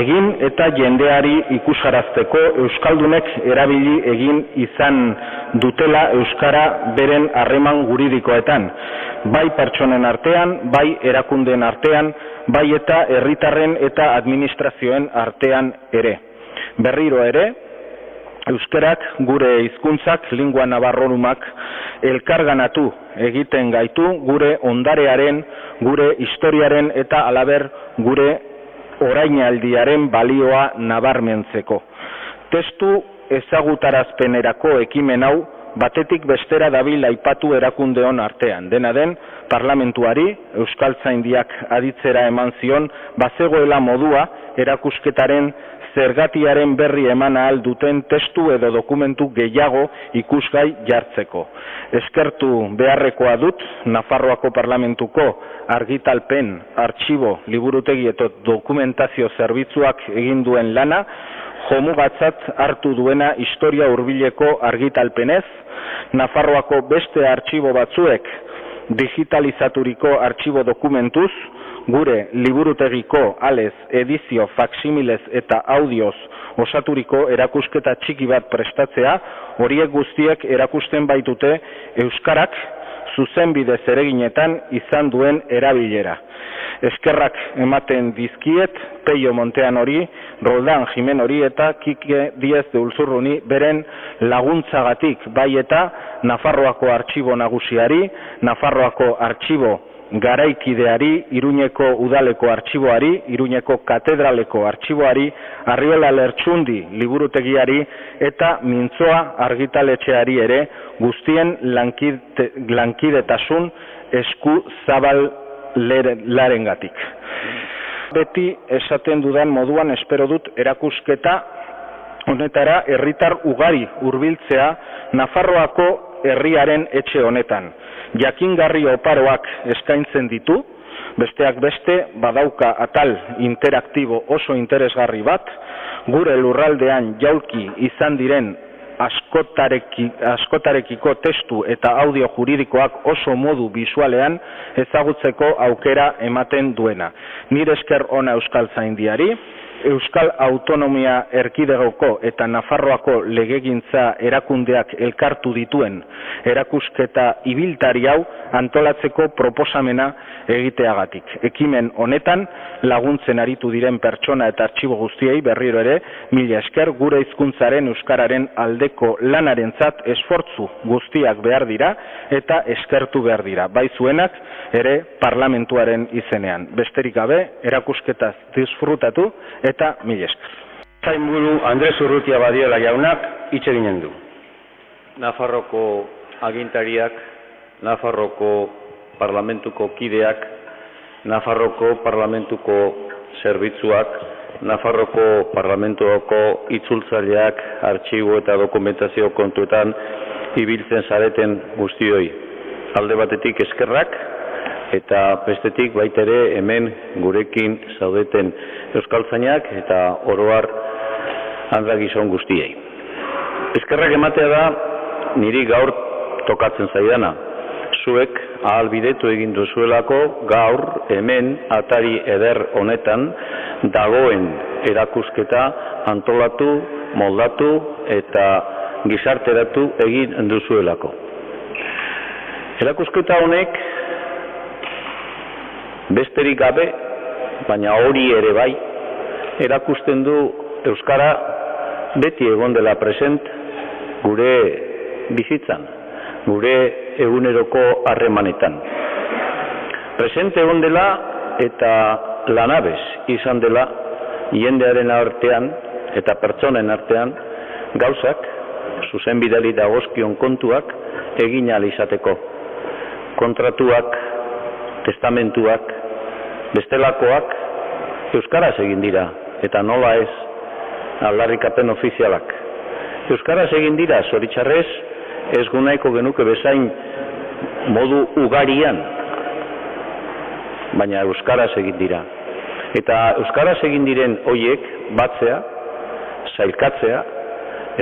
egin eta jendeari ikusarazteko euskaldunek erabili egin izan dutela euskara beren harreman juridikoetan, bai pertsonen artean, bai erakundeen artean, bai eta herritarren eta administrazioen artean ere. Berriro ere, euskarak gure hizkuntzak, lingua navarronumak elkarganatu egiten gaitu gure ondarearen, gure historiaren eta alaber gure orainaldiaren balioa nabarmentzeko. Testu ezagutarazpenerako ekimen hau batetik bestera dabil aipatu erakundeon artean. Dena den, parlamentuari Euskaltzaindiak aditzera eman zion, bazegoela modua erakusketaren zergatiaren berri eman ahal duten testu edo dokumentu gehiago ikusgai jartzeko. Eskertu beharrekoa dut Nafarroako Parlamentuko argitalpen, artxibo, liburutegi eta dokumentazio zerbitzuak egin duen lana, jomugatzat hartu duena historia hurbileko argitalpenez, Nafarroako beste artxibo batzuek digitalizaturiko artxibo dokumentuz, gure liburutegiko alez, edizio, faksimilez eta audioz osaturiko erakusketa txiki bat prestatzea, horiek guztiek erakusten baitute euskarak zuzenbide zereginetan izan duen erabilera. Eskerrak ematen dizkiet Peio Montean hori, Roldan Jimen hori eta Kike Diez de Ulzurruni beren laguntzagatik, bai eta Nafarroako Artxibo Nagusiari, Nafarroako Artxibo Garaikideari, Iruñeko Udaleko Artxiboari, Iruñeko Katedraleko Artxiboari, Arriola Lertxundi liburutegiari eta Mintzoa argitaletxeari ere guztien lankidetasun esku zabal larengatik. Beti esaten dudan moduan espero dut erakusketa honetara herritar ugari hurbiltzea Nafarroako herriaren etxe honetan. Jakingarri oparoak eskaintzen ditu, besteak beste badauka atal interaktibo oso interesgarri bat, gure lurraldean jaulki izan diren askotarekiko testu eta audio juridikoak oso modu bisualean ezagutzeko aukera ematen duena. Nire esker ona Euskaltzaindiari, Euskal Autonomia Erkidegoko eta Nafarroako legegintza erakundeak elkartu dituen erakusketa ibiltari hau antolatzeko proposamena egiteagatik. Ekimen honetan laguntzen aritu diren pertsona eta artxibo guztiei berriro ere mila esker, gure hizkuntzaren euskararen aldeko lanarentzat esfortzu guztiak behar dira eta eskertu behar dira, bai zuenak ere parlamentuaren izenean. Besterik gabe, erakusketaz disfrutatu eta mila esker. Zainburu Andres Urrutia Badiola jaunak hitz eginen du. Nafarroko agintariak, Nafarroko parlamentuko kideak, Nafarroko parlamentuko zerbitzuak, Nafarroko parlamentuko itzultzaileak, artxibo eta dokumentazio kontuetan ibiltzen zareten guztioi. Alde batetik eskerrak eta bestetik baita ere hemen gurekin zaudeten euskaltzainak eta oro har handra gizon guztiei. Eskerrak ematea da niri gaur tokatzen zaidana. Zuek ahalbidetu egin duzuelako gaur hemen atari eder honetan dagoen erakusketa antolatu, moldatu eta gizarteratu egin duzuelako. Erakusketa honek besterik gabe, baina hori ere bai, erakusten du euskara beti egon dela present gure bizitzan, gure eguneroko harremanetan. Presente egon dela eta lanabez izan dela jendearen artean eta pertsonen artean gauzak, zuzenbideari dagozkion kontuak egin ahal izateko. Kontratuak, testamentuak, bestelakoak euskaraz egin dira eta nola ez aldarrikapen ofizialak. Euskaraz egin dira, zoritxarrez, ez gunaiko genuke bezain modu ugarian, baina euskaraz egin dira. Eta euskaraz egin diren hoiek batzea, sailkatzea,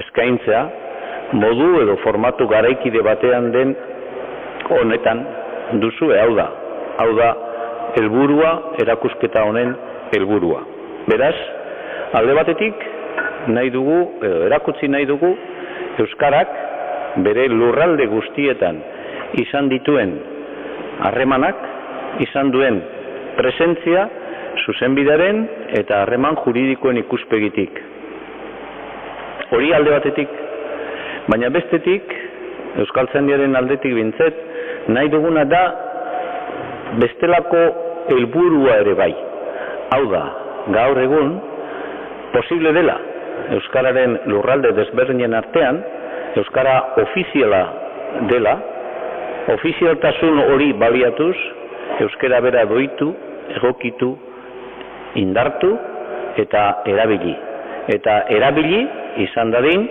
eskaintzea, modu edo formatu garaikide batean den honetan duzue, hau da helburua, erakusketa honen helburua. Beraz, alde batetik nahi dugu, erakutsi nahi dugu, euskarak bere lurralde guztietan izan dituen harremanak, izan duen presentzia zuzenbidearen eta harreman juridikoen ikuspegitik. Hori alde batetik, baina bestetik, euskaltzaindiaren aldetik bintzet, nahi duguna da bestelako helburua ere bai. Hau da, gaur egun, posible dela, euskararen lurralde desberdinen artean, euskara ofiziala dela, ofizialtasun hori baliatuz, euskara bera doitu, egokitu, indartu eta erabili. Eta erabili izan dadin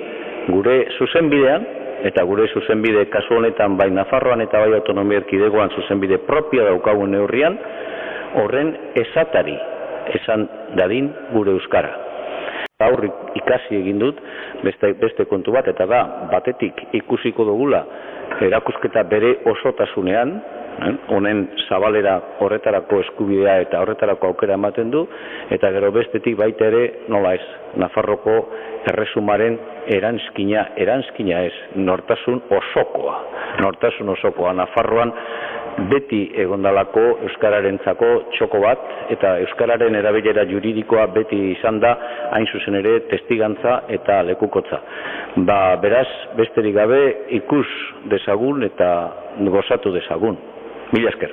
gure zuzenbidean, eta gure zuzenbide kasu honetan bai Nafarroan eta bai Autonomia Erkidegoan zuzenbide propia daukagun neurrian, horren esatari esan dadin gure euskara. Gaur ikasi egin dut beste kontu bat, eta da batetik ikusiko dugula erakusketa bere osotasunean, honen zabalera horretarako eskubidea eta horretarako aukera ematen du, eta gero bestetik baita ere nola ez, Nafarroko erresumaren eranskina ez, nortasun osokoa, Nafarroan beti egondalako euskararentzako txoko bat, eta euskararen erabilera juridikoa beti izan da, hain zuzen ere testigantza eta lekukotza. Beraz, besterik gabe ikus dezagun eta gozatu dezagun. Mila esker.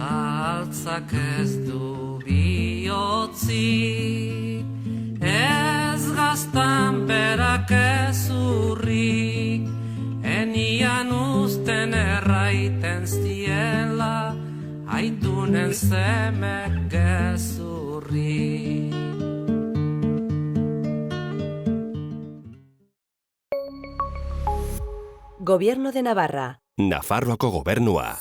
Altzak ez du bihotzi, ez gaztan berak ez urrik, enian usten erraiten ziela, aitunen zemek gezurrik. Gobierno de Navarra. Nafarroako gobernua.